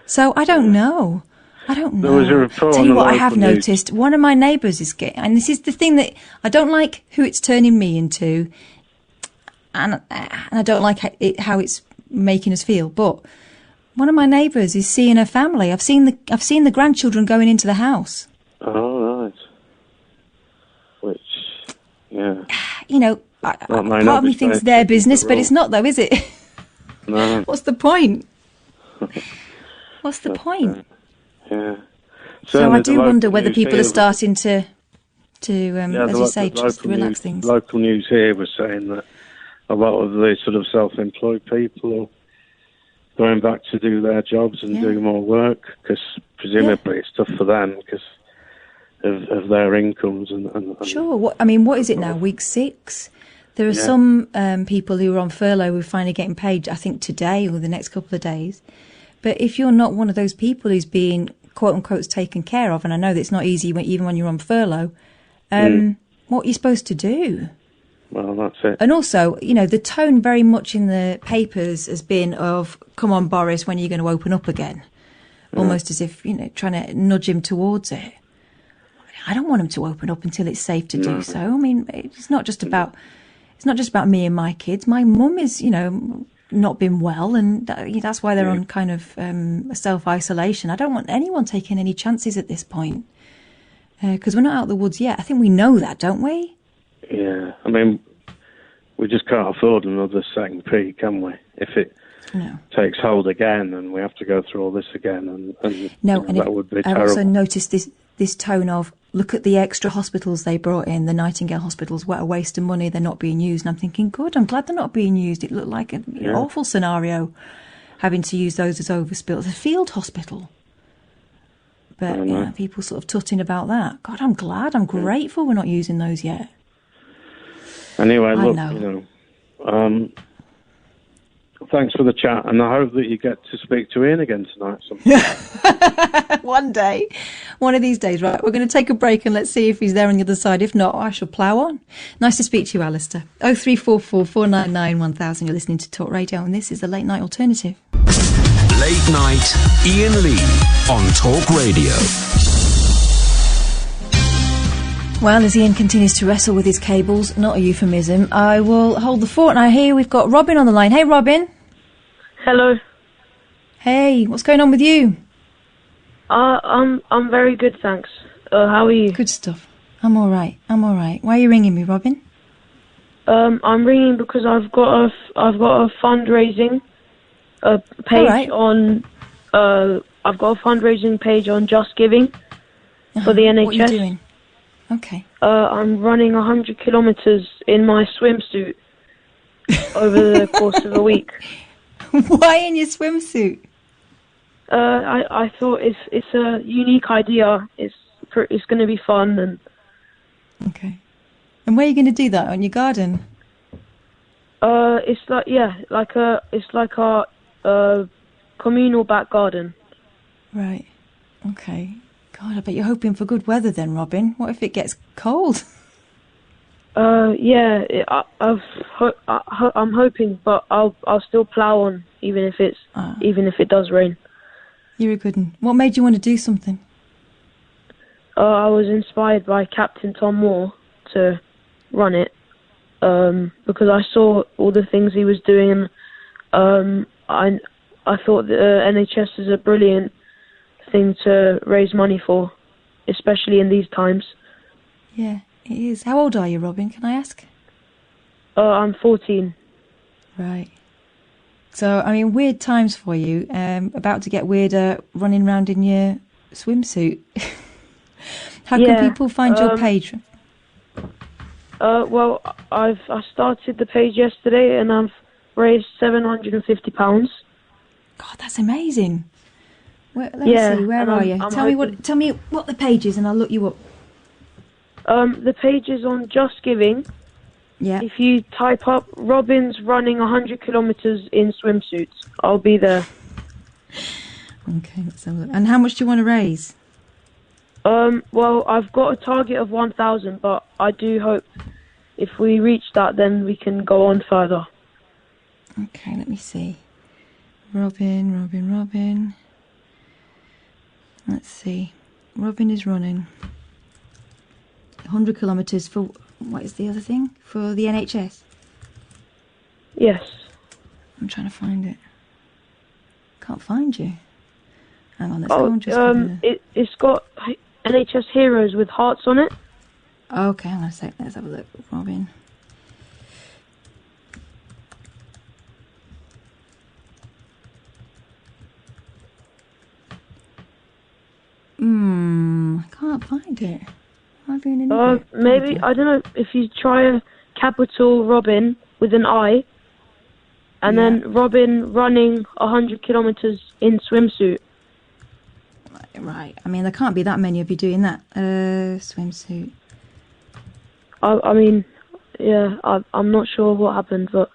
So I don't know. There was a report. Tell you what I have noticed. One of my neighbours is getting, and this is the thing that I don't like who it's turning me into, and I don't like how it's making us feel, but one of my neighbours is seeing her family. I've seen the grandchildren going into the house. Oh, right. Which, part of me thinks their business, but it's not, though, is it? No. What's the point? What's the point? Yeah. So I do wonder whether people are starting to as you say, just relax things. Local news here was saying that a lot of the sort of self-employed people are going back to do their jobs and do more work, because presumably it's tough for them because of their incomes. And sure. What is it now? Week 6? There are some people who are on furlough who are finally getting paid, I think, today or the next couple of days. But if you're not one of those people who's being, quote-unquote, taken care of, and I know that it's not easy even when you're on furlough, what are you supposed to do? Well, that's it. And also, the tone very much in the papers has been of, come on, Boris, when are you going to open up again? Almost as if, trying to nudge him towards it. I don't want him to open up until it's safe to do so. I mean, it's not just about me and my kids. My mum is, not been well, and that's why they're on kind of self-isolation. I don't want anyone taking any chances at this point, because we're not out of the woods yet. I think we know that, don't we? Yeah, I mean, we just can't afford another second peak, can we? If it takes hold again and we have to go through all this again, that would be terrible. I also noticed this tone of, look at the extra hospitals they brought in, the Nightingale hospitals, what a waste of money, they're not being used. And I'm thinking, good, I'm glad they're not being used. It looked like an awful scenario, having to use those as overspill. The field hospital. But people sort of tutting about that. God, I'm glad, I'm grateful we're not using those yet. Anyway, look, thanks for the chat, and I hope that you get to speak to Ian again tonight. One day. One of these days, right? We're going to take a break and let's see if he's there on the other side. If not, I shall plough on. Nice to speak to you, Alistair. 0344 499 1000. You're listening to Talk Radio, and this is the Late Night Alternative. Late Night Iain Lee on Talk Radio. Well, as Ian continues to wrestle with his cables, not a euphemism, I will hold the fort. Now here we've got Robin on the line. Hey, Robin. Hello. Hey, what's going on with you? I'm very good, thanks. How are you? Good stuff. I'm all right. Why are you ringing me, Robin? I'm ringing because I've got a fundraising page on. I've got a fundraising page on Just Giving for the NHS. What are you doing? Okay. I'm running 100 kilometers in my swimsuit over the course of a week. Why in your swimsuit? I thought it's a unique idea. It's going to be fun and. Okay. And where are you going to do that? On your garden? It's like our communal back garden. Right. Okay. God, I bet you're hoping for good weather then, Robin. What if it gets cold? Yeah. I'm hoping, but I'll still plough on even if it does rain. You're a good one. What made you want to do something? I was inspired by Captain Tom Moore to run it because I saw all the things he was doing. I thought the NHS is a brilliant thing to raise money for, especially in these times. Yeah, it is. How old are you, Robin? Can I ask? I'm 14. Right. So, I mean, weird times for you. About to get weirder running around in your swimsuit. How can people find your page? Well, I started the page yesterday and I've raised £750. God, that's amazing. Let me see. Where are you? Tell me what the page is, and I'll look you up. The page is on Just Giving. Yeah. If you type up Robin's running 100 kilometers in swimsuits, I'll be there. Okay, let's have a look. And how much do you want to raise? Well, I've got a target of 1,000, but I do hope if we reach that, then we can go on further. Okay, let me see. Robin. Let's see. Robin is running 100 kilometres for, what is the other thing? For the NHS? Yes. I'm trying to find it. Can't find you. Hang on, let's go on just it's got NHS heroes with hearts on it. Okay, hang on a sec. Let's have a look. Robin. I can't find it. Maybe, I don't know, if you try a capital Robin with an I, and then Robin running 100 kilometres in swimsuit. Right. I mean, there can't be that many of you doing that. Swimsuit. I mean, yeah, I'm not sure what happened, but...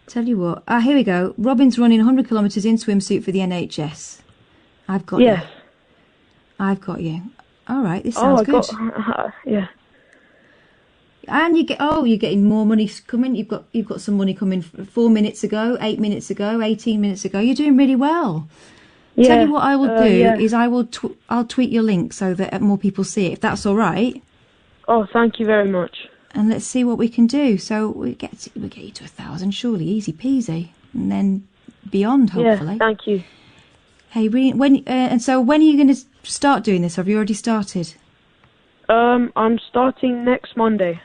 Tell you what. Here we go. Robin's running 100 kilometres in swimsuit for the NHS. I've got you. I've got you. All right, this sounds good. Yeah. And you're getting more money coming. You've got some money coming 4 minutes ago, 8 minutes ago, 18 minutes ago. You're doing really well. Yeah. Tell you what I will do is I'll tweet your link so that more people see it, if that's all right. Oh, thank you very much. And let's see what we can do. So we get you to 1,000, surely, easy peasy, and then beyond, hopefully. Yeah, thank you. Hey, when are you going to start doing this? Have you already started? I'm starting next Monday.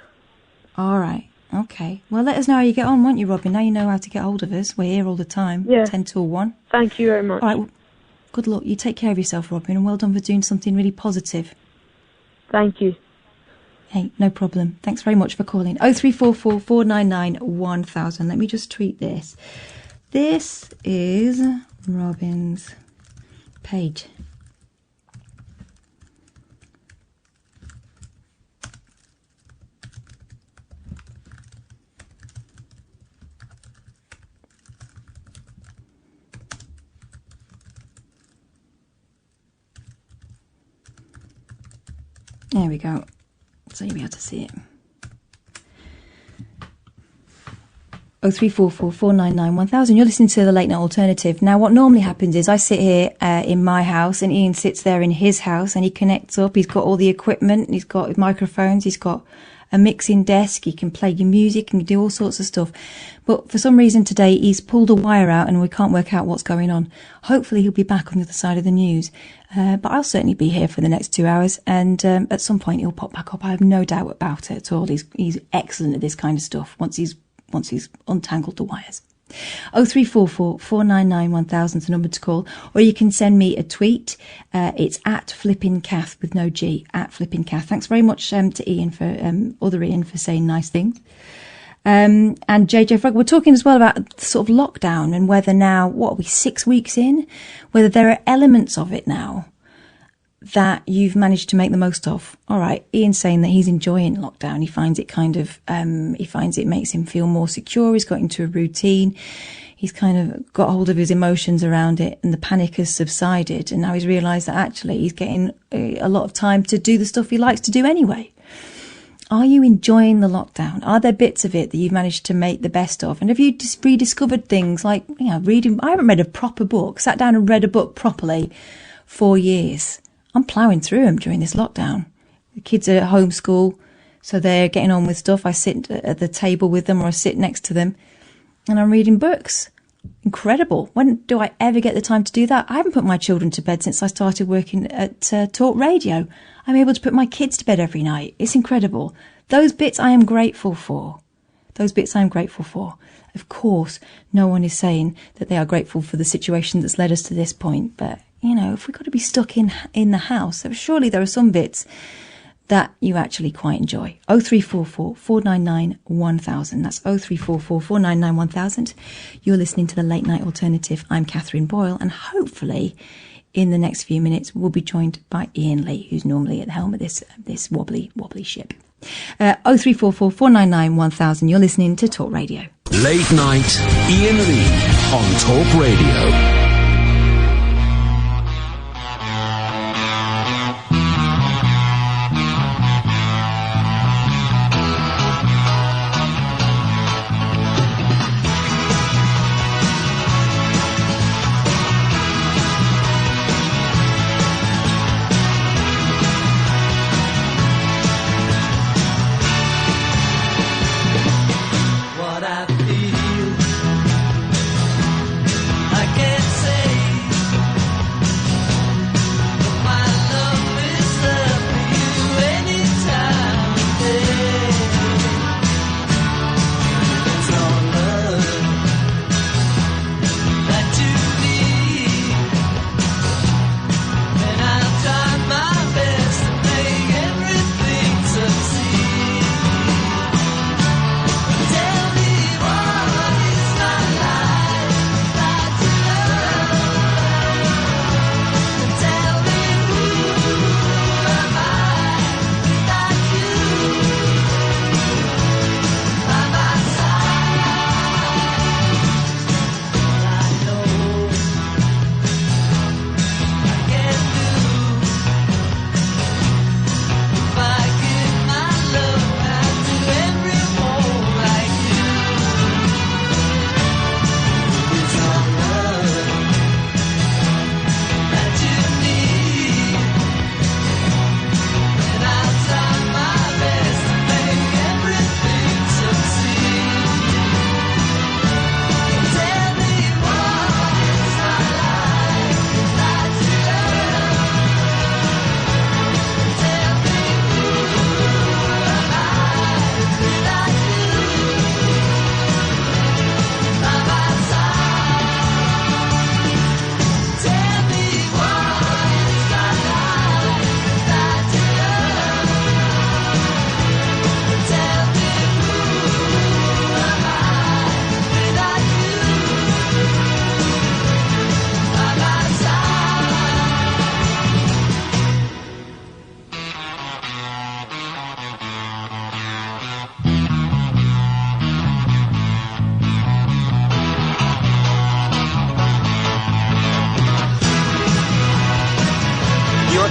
All right. Okay. Well, let us know how you get on, won't you, Robin? Now you know how to get hold of us. We're here all the time. Yeah. 10 till 1. Thank you very much. All right. Well, good luck. You take care of yourself, Robin, and well done for doing something really positive. Thank you. Hey, no problem. Thanks very much for calling. 0344 499 1000. Let me just tweet this. This is Robin's page. There we go. So you'll be able to see it. 0344 499 1000. You're listening to the Late Night Alternative. Now, what normally happens is I sit here in my house, and Ian sits there in his house, and he connects up. He's got all the equipment. He's got microphones. He's got a mixing desk. He can play your music and do all sorts of stuff. But for some reason today, he's pulled a wire out, and we can't work out what's going on. Hopefully, he'll be back on the other side of the news. But I'll certainly be here for the next 2 hours, and at some point he'll pop back up. I have no doubt about it at all. He's excellent at this kind of stuff once he's untangled the wires. 0344 499 1000 is the number to call, or you can send me a tweet. It's at flippingcath with no G, at flippingcath. Thanks very much to Ian for other Ian for saying nice things. And JJ Frog, we're talking as well about sort of lockdown and whether now, what are we, 6 weeks in, whether there are elements of it now that you've managed to make the most of. All right, Ian's saying that he's enjoying lockdown. He finds it kind of, he finds it makes him feel more secure. He's got into a routine. He's kind of got hold of his emotions around it, and the panic has subsided. And now he's realised that actually he's getting a lot of time to do the stuff he likes to do anyway. Are you enjoying the lockdown? Are there bits of it that you've managed to make the best of? And have you just rediscovered things like, you know, reading? I haven't read a proper book, sat down and read a book properly for years. I'm ploughing through them during this lockdown. The kids are at homeschool, so they're getting on with stuff. I sit at the table with them, or I sit next to them, and I'm reading books. Incredible. When do I ever get the time to do that? I haven't put my children to bed since I started working at Talk Radio. I'm able to put my kids to bed every night. It's incredible. Those bits I am grateful for. Those bits I am grateful for. Of course, no one is saying that they are grateful for the situation that's led us to this point, but you know, if we've got to be stuck in the house, surely there are some bits that you actually quite enjoy. 0344 499 1000. That's 0344 499 1000. You're listening to the Late Night Alternative. I'm Katherine Boyle, and hopefully in the next few minutes we'll be joined by Ian Lee, who's normally at the helm of this wobbly ship. 0344 499 1000. You're listening to Talk Radio. Late Night Ian Lee on Talk Radio.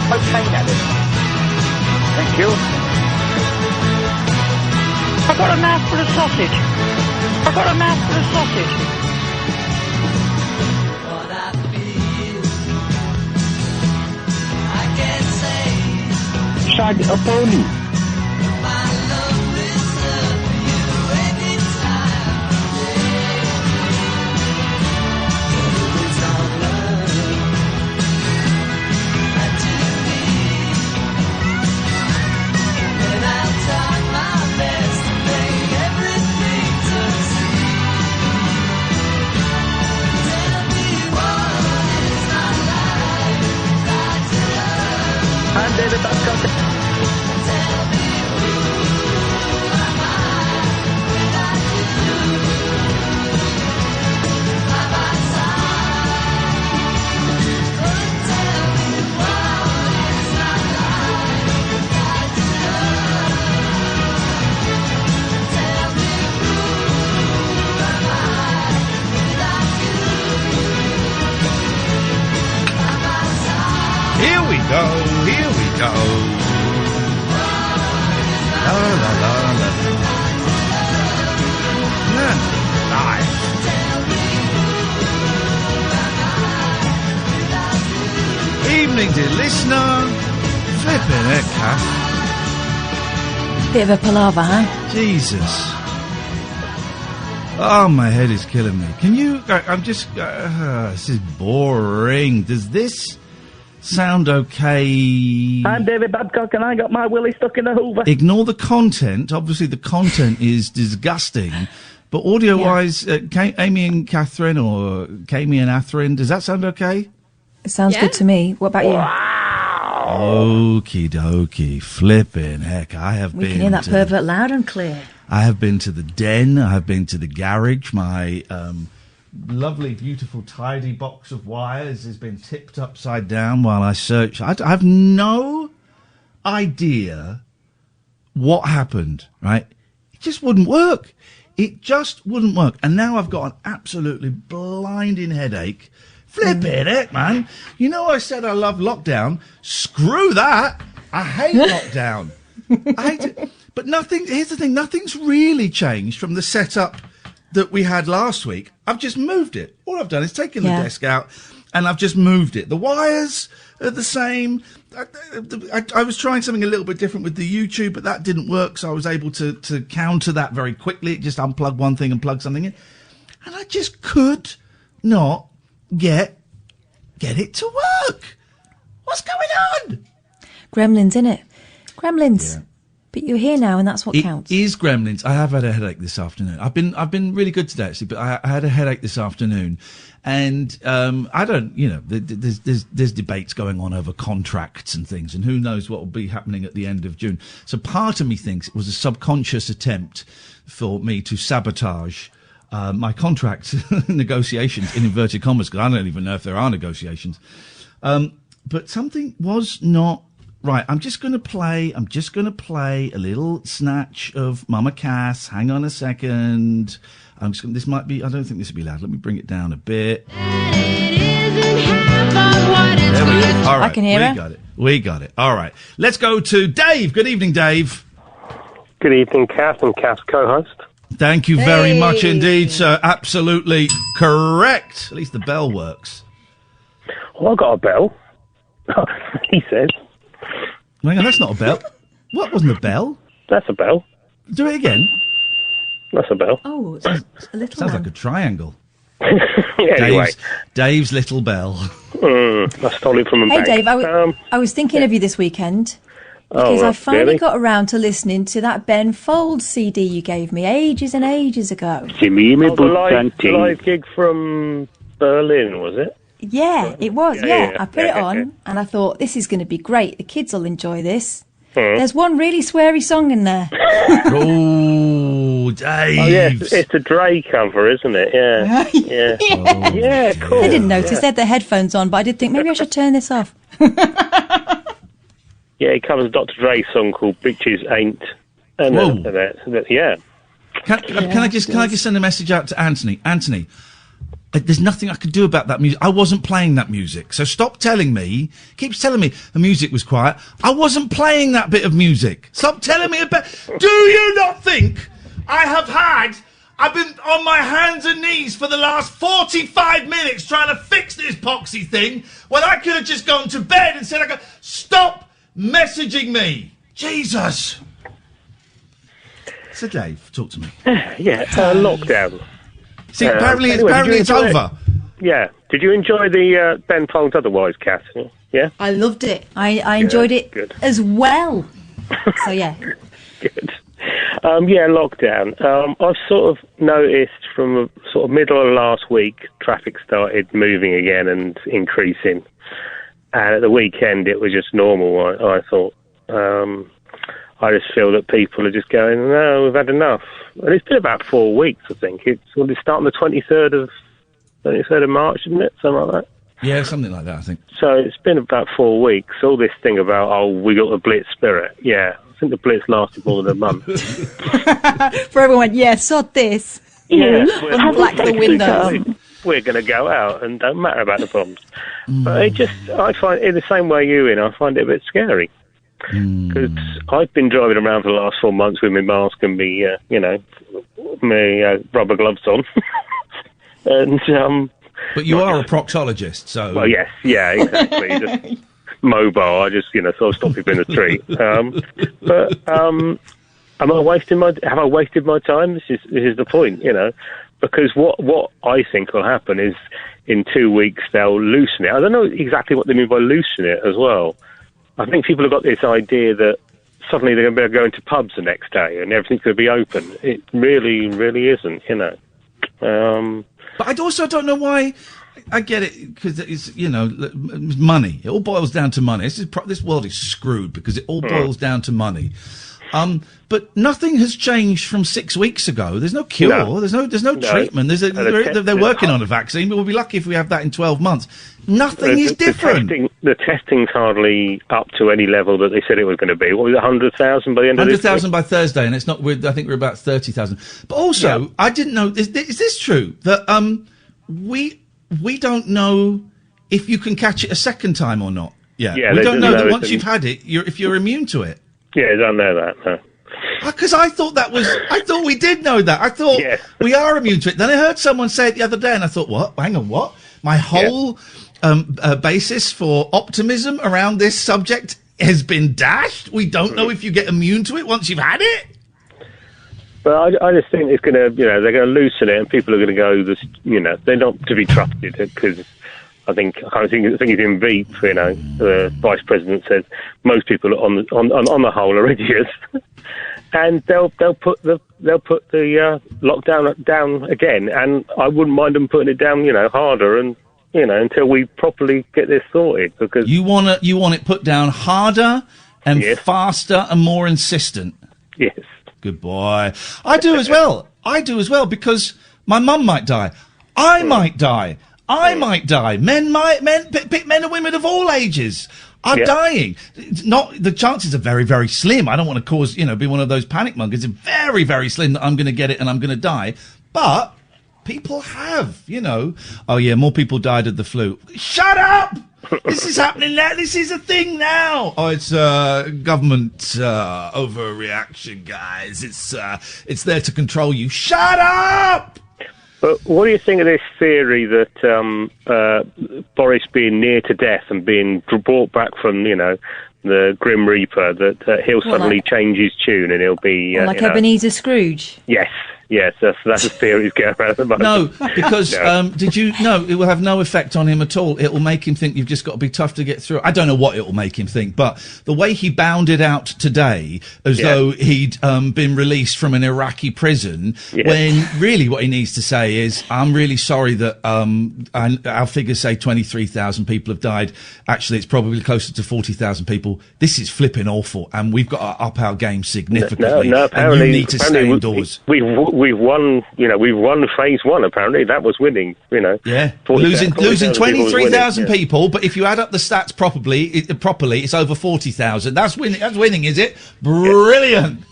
Okay, Alice. Thank you. I've got a mouthful of sausage. I've got a mouthful of sausage. What I feel, I can't say. Shag a pony. David Babcock. Here we go. La la la la. Yeah. Nice. Evening, dear listener. Flipping it, Kath. Bit of a palaver, huh? Jesus. Oh, my head is killing me. Can you... I'm just... this is boring. Does this sound okay? I'm David Babcock and I got my willy stuck in a hoover. Ignore the content. Obviously, the content is disgusting. But audio-wise, Amy and Katherine or Kami and Atherine, does that sound okay? It sounds good to me. What about you? Okie dokie. Flipping heck. I have been... We can hear that pervert loud and clear. I have been to the den. I have been to the garage. My lovely, beautiful, tidy box of wires has been tipped upside down while I search. I have no idea what happened, right? It just wouldn't work. It just wouldn't work. And now I've got an absolutely blinding headache. Flipping heck, man. You know I said I love lockdown. Screw that. I hate lockdown. I hate it. But here's the thing, nothing's really changed from the setup that we had last week. I've just moved it. All I've done is taken the desk out and I've just moved it. The wires are the same. I was trying something a little bit different with the YouTube, but that didn't work, so I was able to counter that very quickly. Just unplug one thing and plug something in. And I just could not get it to work. What's going on? Gremlins, innit? Gremlins. Yeah. But you're here now, and that's what counts. It is Gremlins. I have had a headache this afternoon. I've been really good today, actually, but I had a headache this afternoon, and I don't, there's debates going on over contracts and things, and who knows what will be happening at the end of June. So part of me thinks it was a subconscious attempt for me to sabotage my contract negotiations, in inverted commas, because I don't even know if there are negotiations. But something was not right. I'm just going to play a little snatch of Mama Cass. Hang on a second. I don't think this will be loud. Let me bring it down a bit. There we go. All right. I can hear it. We got it. All right. Let's go to Dave. Good evening, Dave. Good evening, Kath and Kath's co-host. Thank you very much indeed, sir. Absolutely correct. At least the bell works. Well, I got a bell. He says. Hang on, that's not a bell. What wasn't a bell? That's a bell. Do it again. That's a bell. Oh, it's a little Sounds one. like a triangle. Anyway. Dave's little bell. I stole it from a Hey, bank. Dave, I was thinking of you this weekend. Because I finally got around to listening to that Ben Folds CD you gave me ages and ages ago. The live gig from Berlin, was it? Yeah, it was, yeah. I put it on and I thought, this is going to be great. The kids will enjoy this. There's one really sweary song in there. Oh, Dave. Oh, yeah, it's a Dre cover, isn't it? Yeah. Yeah, cool. They didn't notice. They had their headphones on, but I did think maybe I should turn this off. Yeah, he covers a Dr. Dre song called Bitches Ain't. And yeah. Can I just send a message out to Anthony? Anthony, there's nothing I could do about that music. I wasn't playing that music. So stop telling me. Keeps telling me the music was quiet. I wasn't playing that bit of music. Stop telling me about... Do you not think I've been on my hands and knees for the last 45 minutes trying to fix this poxy thing when I could have just gone to bed and said, stop messaging me. Jesus. So, Dave, talk to me. Lockdown. See, apparently it's over. Yeah. Did you enjoy the Ben Folds Otherwise, Kath? Yeah? I loved it. I enjoyed it as well. So, yeah. Good. Lockdown. I've sort of noticed from the sort of middle of last week, traffic started moving again and increasing. And at the weekend, it was just normal, I thought. I just feel that people are just going, no, we've had enough. And it's been about 4 weeks, I think. It's starting the 23rd of March, isn't it? Something like that. Yeah, something like that, I think. So it's been about 4 weeks. All this thing about, we got the Blitz spirit. Yeah, I think the Blitz lasted more than a month. For everyone, yeah, sod this. Yeah, and black the window. We're going to go out and don't matter about the bombs. But I find, in the same way you in, I find it a bit scary. Because I've been driving around for the last 4 months with my mask and my rubber gloves on. And but you are a proctologist, so... Well, yes, yeah, exactly. Just mobile, I just, sort of stop people in the street. Have I wasted my time? This is the point, because what I think will happen is in 2 weeks they'll loosen it. I don't know exactly what they mean by loosen it as well. I think people have got this idea that suddenly they're going to be able to go into pubs the next day and everything's going to be open. It really, really isn't, But I also don't know why. I get it, because it's, money. It all boils down to money. This world is screwed because it all boils down to money. But nothing has changed from 6 weeks ago. There's no cure. No. There's no treatment. They're working on a vaccine, but we'll be lucky if we have that in 12 months. Nothing is different. The testing's hardly up to any level that they said it was going to be. What was it, 100,000 by the end of this week? 100,000 by Thursday, and it's not. I think we're about 30,000. But also, I didn't know. Is this true that we don't know if you can catch it a second time or not? Yeah, we don't know that once you've had it, if you're immune to it. Yeah, I don't know that. No. Because I thought we did know that. I thought we are immune to it. Then I heard someone say it the other day, and I thought, what? Hang on, what? My whole basis for optimism around this subject has been dashed. We don't know if you get immune to it once you've had it. But I just think it's going to, they're going to loosen it, and people are going to go, they're not to be trusted, because I think it's in Veep, the vice president says most people on the whole are idiots, and they'll put the lockdown down again, and I wouldn't mind them putting it down, harder, and until we properly get this sorted, because you want it put down harder and faster and more insistent. Yes. Good boy. I do as well. Because my mum might die. I might die. Men and women of all ages are dying. The chances are very, very slim. I don't want to cause, be one of those panic mongers. It's very, very slim that I'm going to get it and I'm going to die. But people have, oh yeah, more people died of the flu. Shut up! This is happening now. This is a thing now. Oh, it's government overreaction, guys. It's there to control you. Shut up! But what do you think of this theory that Boris being near to death and being brought back from, the Grim Reaper, that he'll suddenly change his tune and he'll be... like Ebenezer Scrooge? Yes, that's a theory going around at the moment. No, because it will have no effect on him at all. It will make him think you've just got to be tough to get through. I don't know what it will make him think, but the way he bounded out today, as though he'd been released from an Iraqi prison, when really what he needs to say is, I'm really sorry that our figures say 23,000 people have died. Actually, it's probably closer to 40,000 people. This is flipping awful, and we've got to up our game significantly. No, apparently, and you need to stay indoors. We've won phase one, apparently. That was winning, Yeah, losing 23,000 people, but if you add up the stats properly, it's over 40,000. That's winning, is it? Brilliant.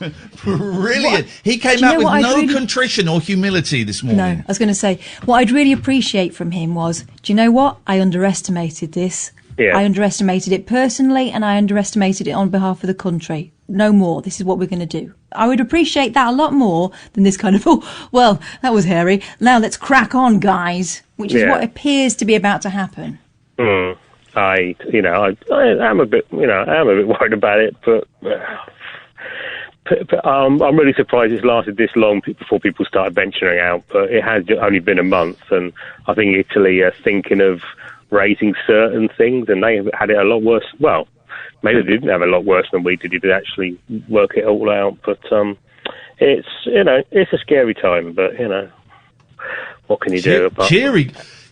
Brilliant. He came out with no contrition or humility this morning. No, I was going to say, what I'd really appreciate from him was, do you know what? I underestimated this. Yeah. I underestimated it personally, and I underestimated it on behalf of the country. No more. This is what we're going to do. I would appreciate that a lot more than this kind of, that was hairy. Now let's crack on, guys, which is what appears to be about to happen. I am a bit worried about it, but I'm really surprised it's lasted this long before people started venturing out. But it has only been a month, and I think Italy are thinking of raising certain things, and they had it a lot worse. Well, maybe they didn't have a lot worse than we did. To actually work it all out, but it's a scary time. But what can you do?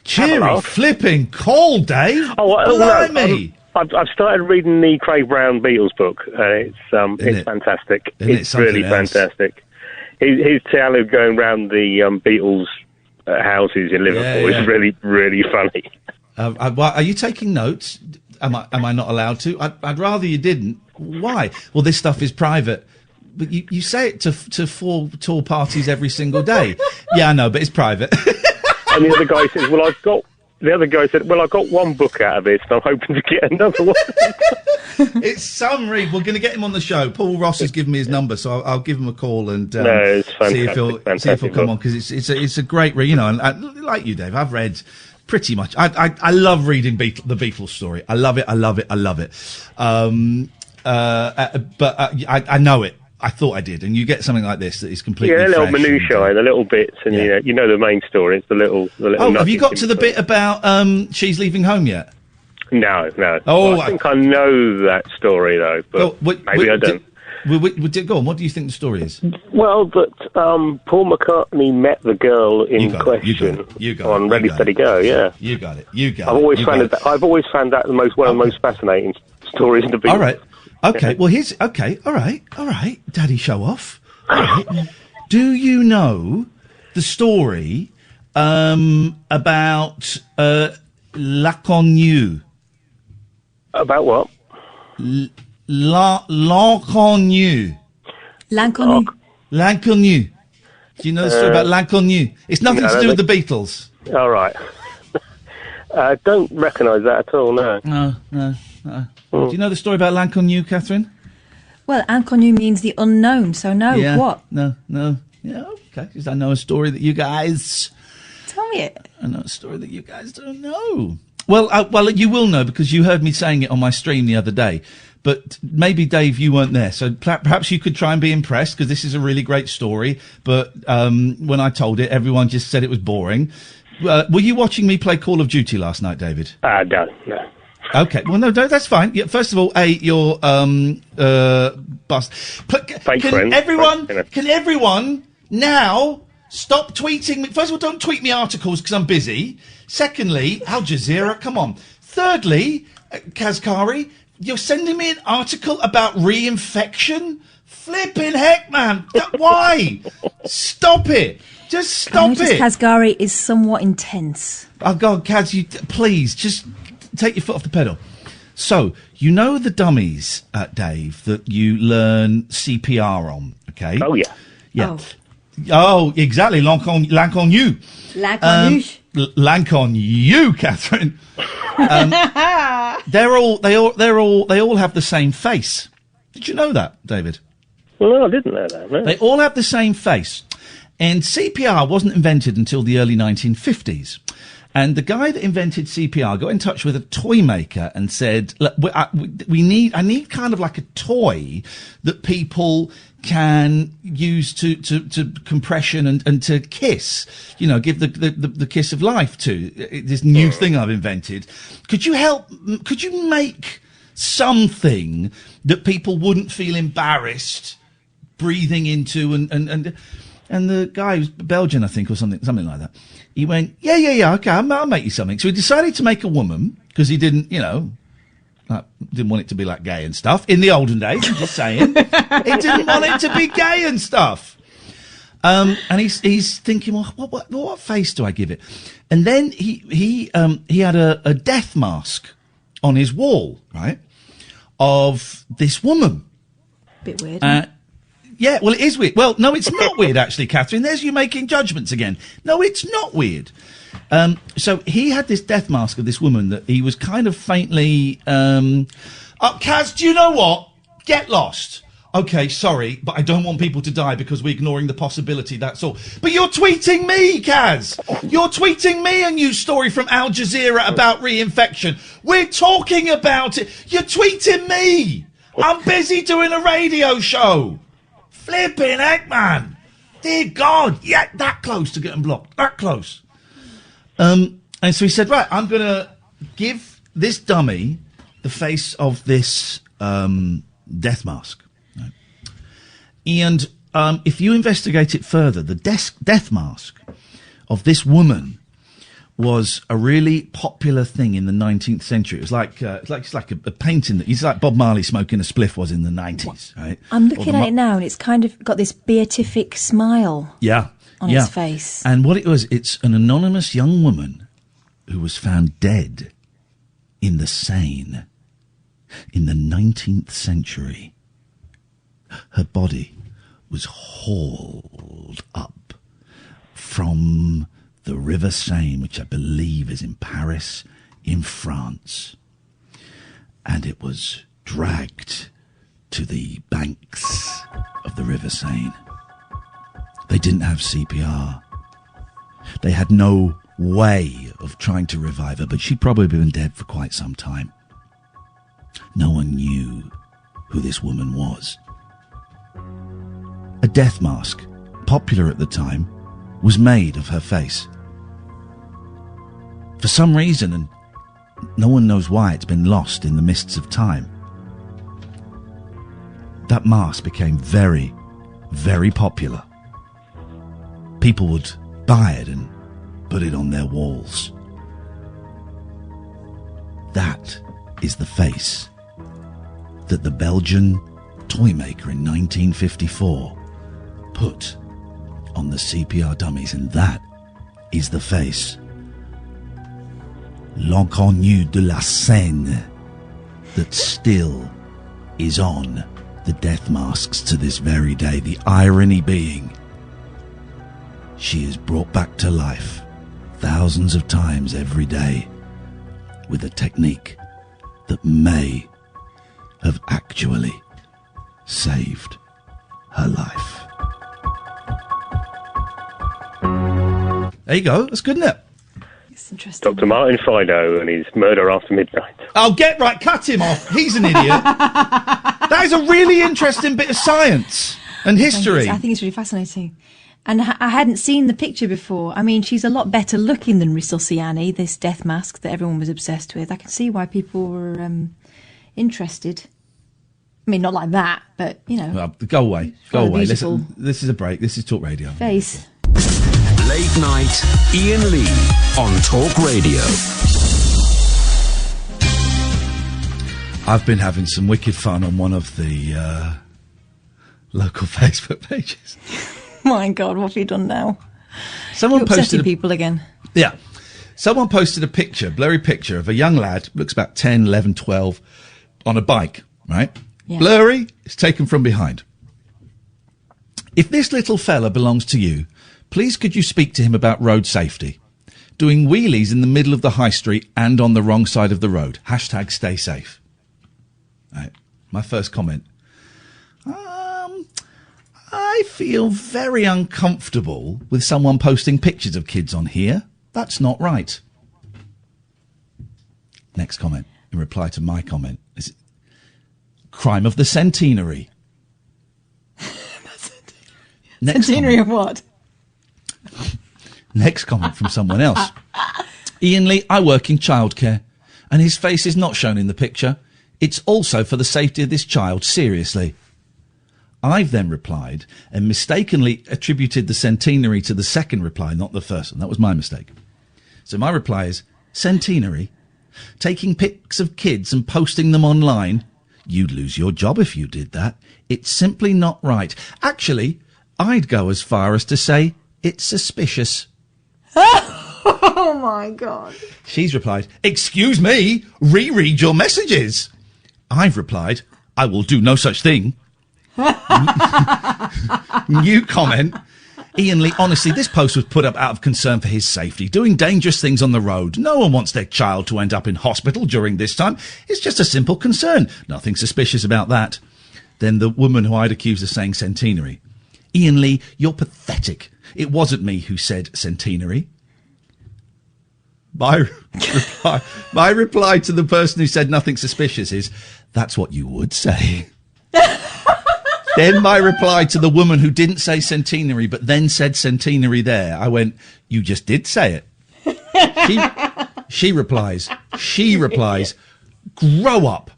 Cheery flipping call, Dave. Blimey. I've started reading the Craig Brown Beatles book, and it's fantastic. It's really fantastic. His tale of going round the Beatles houses in Liverpool is really, really funny. Are you taking notes? Am I not allowed to? I'd rather you didn't. Why? Well, this stuff is private. But you say it to 4 tour parties every single day. Yeah, I know, but it's private. And the other guy says, I've got one book out of it, so I'm hoping to get another one. It's some read. We're going to get him on the show. Paul Ross has given me his number, so I'll give him a call and it's see if he'll come on, because it's a great read. You know, and like you, Dave, I've read pretty much. I love reading the Beatles story. I love it. But I know it. I thought I did, and you get something like this that is completely a little fresh minutiae and the little bits, and you know the main story. It's the little. Oh, have you got to the bit about she's leaving home yet? No. Oh, I think I know that story though, but maybe I don't. Go on. What do you think the story is? Well, that Paul McCartney met the girl in question on Ready Steady Go. Yeah, you got it. I've always found that one of the most fascinating stories in the Beatles. All right. Okay, well, all right, Daddy show off. All right. Do you know the story about L'Inconnu? About what? L'Inconnu. L'Inconnu. Do you know the story about L'Inconnu? It's nothing to do with the Beatles. All right. I don't recognise that at all, no. No. Do you know the story about L'Inconnu, Katherine? Well, Inconnu means the unknown, so no, what? No. Yeah, okay. Because I know a story that you guys... Tell me it. I know a story that you guys don't know. Well, you will know because you heard me saying it on my stream the other day. But maybe, Dave, you weren't there. So perhaps you could try and be impressed because this is a really great story. But when I told it, everyone just said it was boring. Were you watching me play Call of Duty last night, David? No. Okay, well, no, that's fine. Yeah, first of all, you're bust. Can everyone now stop tweeting me? First of all, don't tweet me articles because I'm busy. Secondly, Al Jazeera, come on. Thirdly, Kazkari, you're sending me an article about reinfection? Flipping heck, man. Why? Stop it. Just stop it. Kazkari is somewhat intense. Oh, God, Kaz, please, just... take your foot off the pedal. So, you know the dummies, Dave, that you learn CPR on, okay? Oh, yeah. Yeah. Oh, exactly. L'Inconnu. L'Inconnu, Katherine. They all have the same face. Did you know that, David? No, I didn't know that. No. They all have the same face. And CPR wasn't invented until the early 1950s. And the guy that invented CPR got in touch with a toy maker and said, "Look, I need kind of like a toy that people can use to compression and to kiss, give the kiss of life to this new thing I've invented. Could you make something that people wouldn't feel embarrassed breathing into?" And the guy was Belgian, I think, or something like that. He went, yeah, okay, I'll make you something. So he decided to make a woman, because he didn't, didn't want it to be like gay and stuff. In the olden days, I'm just saying. He didn't want it to be gay and stuff. And he's thinking, well, what face do I give it? And then he had a death mask on his wall, right, of this woman. Bit weird. Yeah, well, it is weird. Well, no, it's not weird, actually, Katherine. There's you making judgments again. No, it's not weird. So he had this death mask of this woman that he was kind of faintly... Kaz, do you know what? Get lost. Okay, sorry, but I don't want people to die because we're ignoring the possibility, that's all. But you're tweeting me, Kaz! You're tweeting me a news story from Al Jazeera about reinfection. We're talking about it. You're tweeting me! I'm busy doing a radio show. Flipping heck, man. Dear God. Yeah, that close to getting blocked. That close. And so he said, right, I'm going to give this dummy the face of this death mask. Right? And if you investigate it further, the death mask of this woman was a really popular thing in the 19th century. It was like it's like a painting that it's like Bob Marley smoking a spliff was in the 90s, right? I'm looking at it now, and it's kind of got this beatific smile. Yeah, on its face. And what it was, it's an anonymous young woman who was found dead in the Seine in the 19th century. Her body was hauled up from the River Seine, which I believe is in Paris, in France. And it was dragged to the banks of the River Seine. They didn't have CPR. They had no way of trying to revive her, but she'd probably been dead for quite some time. No one knew who this woman was. A death mask, popular at the time, was made of her face. For some reason, and no one knows why, it's been lost in the mists of time. That mask became very, very popular. People would buy it and put it on their walls. That is the face that the Belgian toy maker in 1954 put on the CPR dummies, and that is the face, l'inconnu de la Seine, that still is on the death masks to this very day. The irony being, she is brought back to life thousands of times every day with a technique that may have actually saved her life. There you go. That's good, isn't it? It's interesting. Dr. Martin Fido and his Murder After Midnight. Oh, get right. Cut him off. He's an idiot. That is a really interesting bit of science and history. I think it's really fascinating. And I hadn't seen the picture before. I mean, she's a lot better looking than Rissossiani, this death mask that everyone was obsessed with. I can see why people were interested. I mean, not like that, but, you know. Well, go away. Go away. Listen, this is a break. This is Talk Radio. Face. Late night, Iain Lee on Talk Radio. I've been having some wicked fun on one of the local Facebook pages. My God, what have you done now? Someone You're posted upsetting people again. Yeah. Someone posted a picture, blurry picture, of a young lad, looks about 10, 11, 12, on a bike, right? Yeah. Blurry, it's taken from behind. If this little fella belongs to you, please could you speak to him about road safety? Doing wheelies in the middle of the high street and on the wrong side of the road. Hashtag stay safe. Right. My first comment. I feel very uncomfortable with someone posting pictures of kids on here. That's not right. Next comment, in reply to my comment, is crime of the centenary. Centenary of what? Next comment from someone else. Iain Lee, I work in childcare, and his face is not shown in the picture. It's also for the safety of this child, seriously. I've then replied and mistakenly attributed the centenary to the second reply, not the first one. That was my mistake. So my reply is, centenary? Taking pics of kids and posting them online? You'd lose your job if you did that. It's simply not right. Actually, I'd go as far as to say it's suspicious. Oh, my God. She's replied, excuse me, reread your messages. I've replied, I will do no such thing. New comment. Iain Lee, honestly, this post was put up out of concern for his safety, doing dangerous things on the road. No one wants their child to end up in hospital during this time. It's just a simple concern. Nothing suspicious about that. Then the woman who I'd accused of saying centenary. Iain Lee, you're pathetic. It wasn't me who said centenary. My reply to the person who said nothing suspicious is, that's what you would say. Then my reply to the woman who didn't say centenary but then said centenary there, I went, you just did say it. She replies, grow up.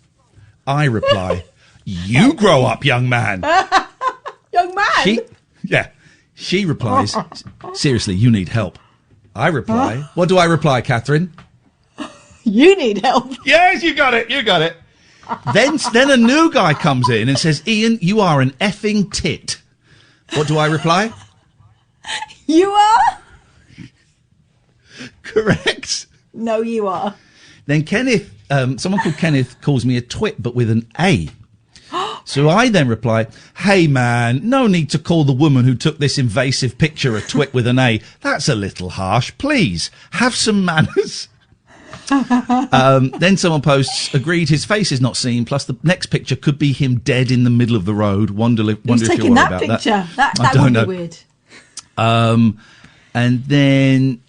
I reply, you grow up, young man. Young man? She replies, seriously, you need help. I reply. What do I reply, Catherine? You need help. Yes, you got it. Then a new guy comes in and says, Ian, you are an effing tit. What do I reply? You are? Correct. No, you are. Then Kenneth, someone called Kenneth calls me a twit, but with an A. So I then reply, hey man, no need to call the woman who took this invasive picture a twit with an A. That's a little harsh. Please, have some manners. Then someone posts, agreed, his face is not seen, plus the next picture could be him dead in the middle of the road. Wonder if you're worried about picture? that. That would be weird. And then...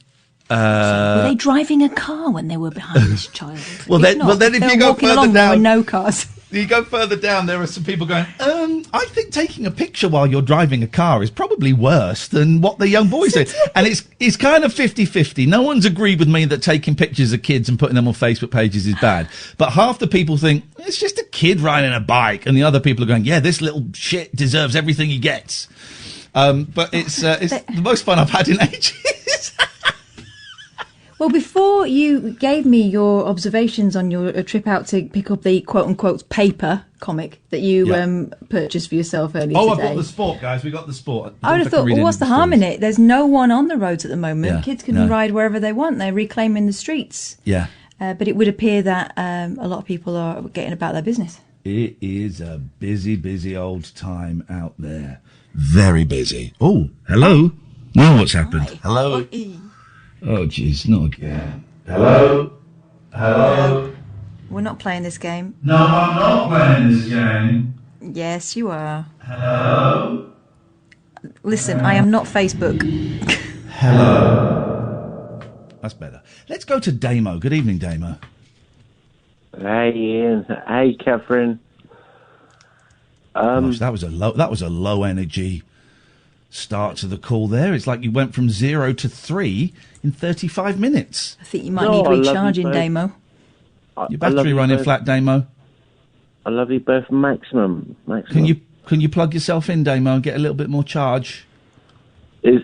were they driving a car when they were behind this child? Well, then if you go further along, down... there were no cars. You go further down, there are some people going, I think taking a picture while you're driving a car is probably worse than what the young boys say. And it's kind of 50-50. No one's agreed with me that taking pictures of kids and putting them on Facebook pages is bad. But half the people think, it's just a kid riding a bike. And the other people are going, yeah, this little shit deserves everything he gets. But it's the most fun I've had in ages. Well, before you gave me your observations on your trip out to pick up the quote-unquote paper comic that you purchased for yourself earlier today. I've got the sport, guys. We got the sport. I would have thought, well, what's the harm in it? There's no one on the roads at the moment. Yeah, Kids can ride wherever they want. They're reclaiming the streets. Yeah. But it would appear that a lot of people are getting about their business. It is a busy, busy old time out there. Very busy. Oh, hello. Now what's happened? Hi. Hello. Oh, jeez, not again. Hello? Hello? We're not playing this game. No, I'm not playing this game. Yes, you are. Hello? Listen, I am not Facebook. Hello? That's better. Let's go to Damo. Good evening, Damo. Hey, Ian. Hey, Katherine. Gosh, that was a low energy start to the call there. It's like you went from 0 to 3 in 35 minutes. I think you might need recharging, Damo. Your battery running flat, Damo. I love you both maximum. Can you plug yourself in, Damo, and get a little bit more charge? Can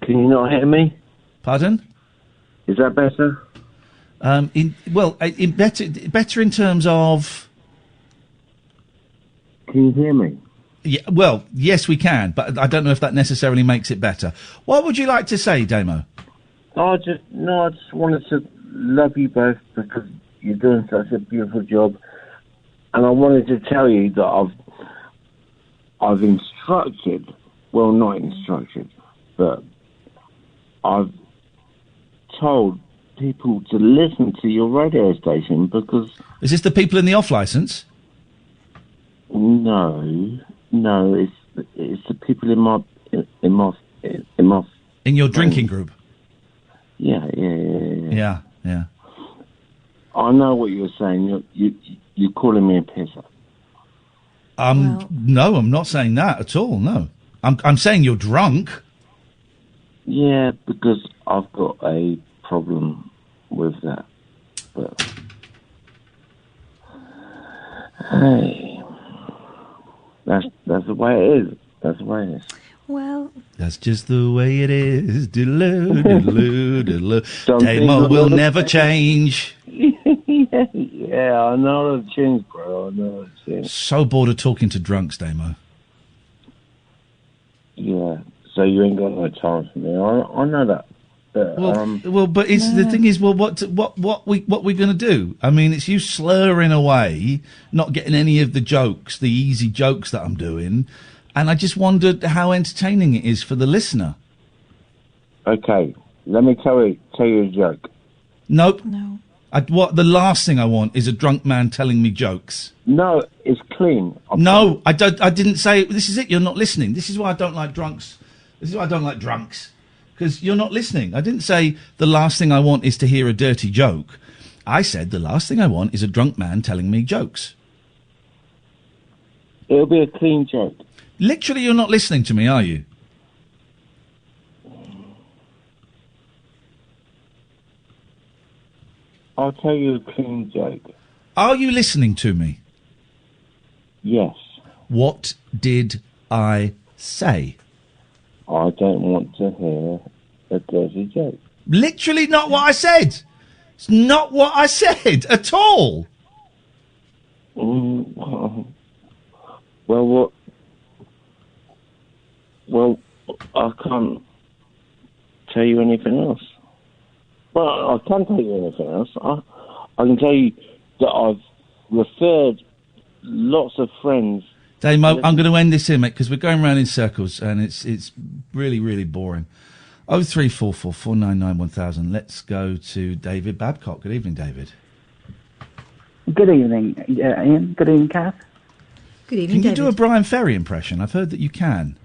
you not hear me? Pardon? Is that better? Better in terms of... Can you hear me? Yeah, well, yes, we can, but I don't know if that necessarily makes it better. What would you like to say, Damo? I just wanted to love you both because you're doing such a beautiful job, and I wanted to tell you that I've instructed, well, not instructed, but I've told people to listen to your radio station because... Is this the people in the off licence? No, it's the people in my in your drinking group. Yeah. I know what you're saying. You're calling me a pisser. No, I'm not saying that at all. No, I'm saying you're drunk. Yeah, because I've got a problem with that. But hey. That's the way it is. That's the way it is. Well... That's just the way it is. Diddle-oo, diddle-oo, diddle-oo. Damo will never change. Yeah, I know the change, bro. I know the change. So bored of talking to drunks, Damo. Yeah, so you ain't got no time for me. I know that. But the thing is, what we going to do? I mean, it's you slurring away, not getting any of the jokes, the easy jokes that I'm doing, and I just wondered how entertaining it is for the listener. Okay, let me tell you a joke. Nope. No. The last thing I want is a drunk man telling me jokes. No, it's clean. No, I didn't say. This is it. You're not listening. This is why I don't like drunks. This is why I don't like drunks. Because you're not listening. I didn't say the last thing I want is to hear a dirty joke. I said the last thing I want is a drunk man telling me jokes. It'll be a clean joke. Literally, you're not listening to me, are you? I'll tell you a clean joke. Are you listening to me? Yes. What did I say? I don't want to hear a dirty joke. Literally not what I said. It's not what I said at all. Well, what? Well, I can't tell you anything else. Well, I can tell you anything else. I can tell you that I've referred lots of friends. Dave, I'm going to end this here, mate, because we're going round in circles and it's really, really boring. 0344 499 1000. Let's go to David Babcock. Good evening, David. Good evening, Ian. Good evening, Kath. Good evening, Can you do a Bryan Ferry impression? I've heard that you can.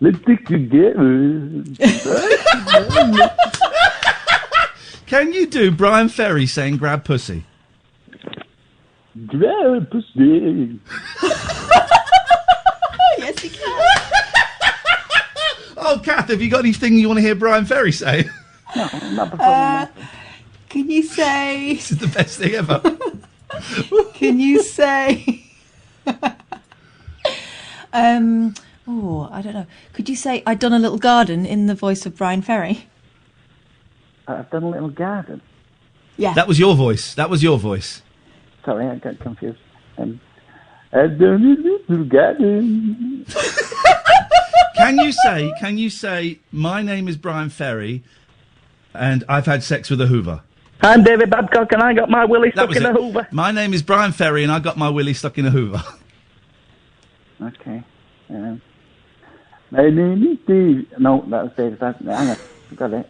Let's stick together. Can you do Bryan Ferry saying grab pussy? Grab pussy. Yes, he can. Oh, Kath, have you got anything you want to hear Bryan Ferry say? No, not before. Can you say... This is the best thing ever. Can you say... I don't know. Could you say, I'd done a little garden in the voice of Bryan Ferry? I've done a little garden. Yeah. That was your voice. That was your voice. Sorry, I got confused. I've done a little garden. Can you say, my name is Bryan Ferry and I've had sex with a Hoover? I'm David Babcock and I got my willy stuck in a Hoover. My name is Bryan Ferry and I got my willy stuck in a Hoover. Okay. My name is Dave. No, that was David Babcock. Hang on. I got it.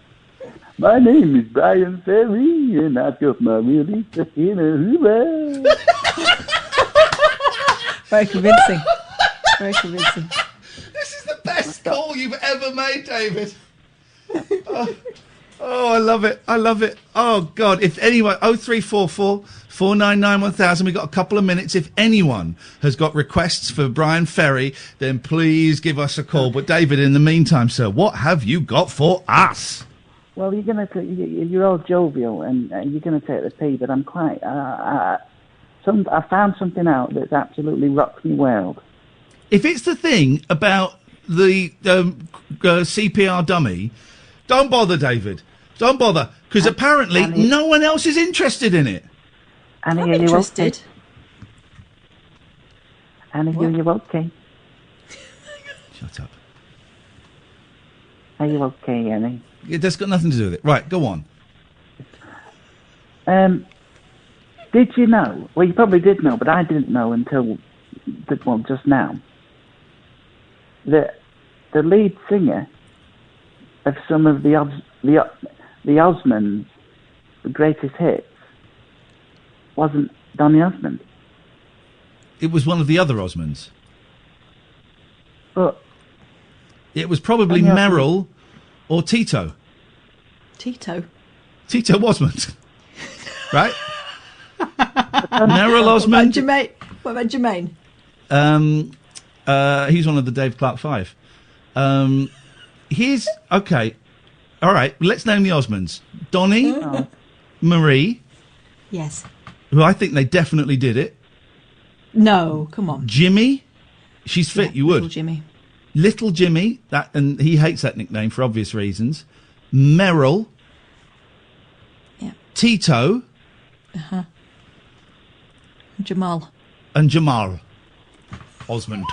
My name is Bryan Ferry and I've got my willy stuck in a Hoover. Very convincing. Very convincing. This is the best call you've ever made, David. Oh, I love it. I love it. Oh, God. If anyone, 0344 499 1000, we've got a couple of minutes. If anyone has got requests for Bryan Ferry, then please give us a call. But, David, in the meantime, sir, what have you got for us? Well, you're all jovial and you're going to take the pee, but I'm quite... I found something out that's absolutely rocked me world. If it's the thing about the CPR dummy, don't bother, David. Don't bother, because apparently no one else is interested in it. Annie, I'm are you interested. okay? Annie, are you okay? Shut up. Are you okay, Annie? That's got nothing to do with it. Right, go on. Did you know? Well, you probably did know, but I didn't know until just now. That the lead singer of some of the Osmonds' greatest hits wasn't Donny Osmond. It was one of the other Osmonds. But it was probably Donny Merrill or Tito. Tito Osmond. Right? Merrill Osmond. What about Jermaine? He's one of the Dave Clark Five. Here's okay. All right, let's name the Osmonds. Donny, Marie. Yes. Who I think they definitely did it. No, come on. Jimmy. She's fit. Yeah, you would. Little Jimmy. Little Jimmy. And he hates that nickname for obvious reasons. Merrill. Yeah. Tito. Jamal. And Jamal Osmond.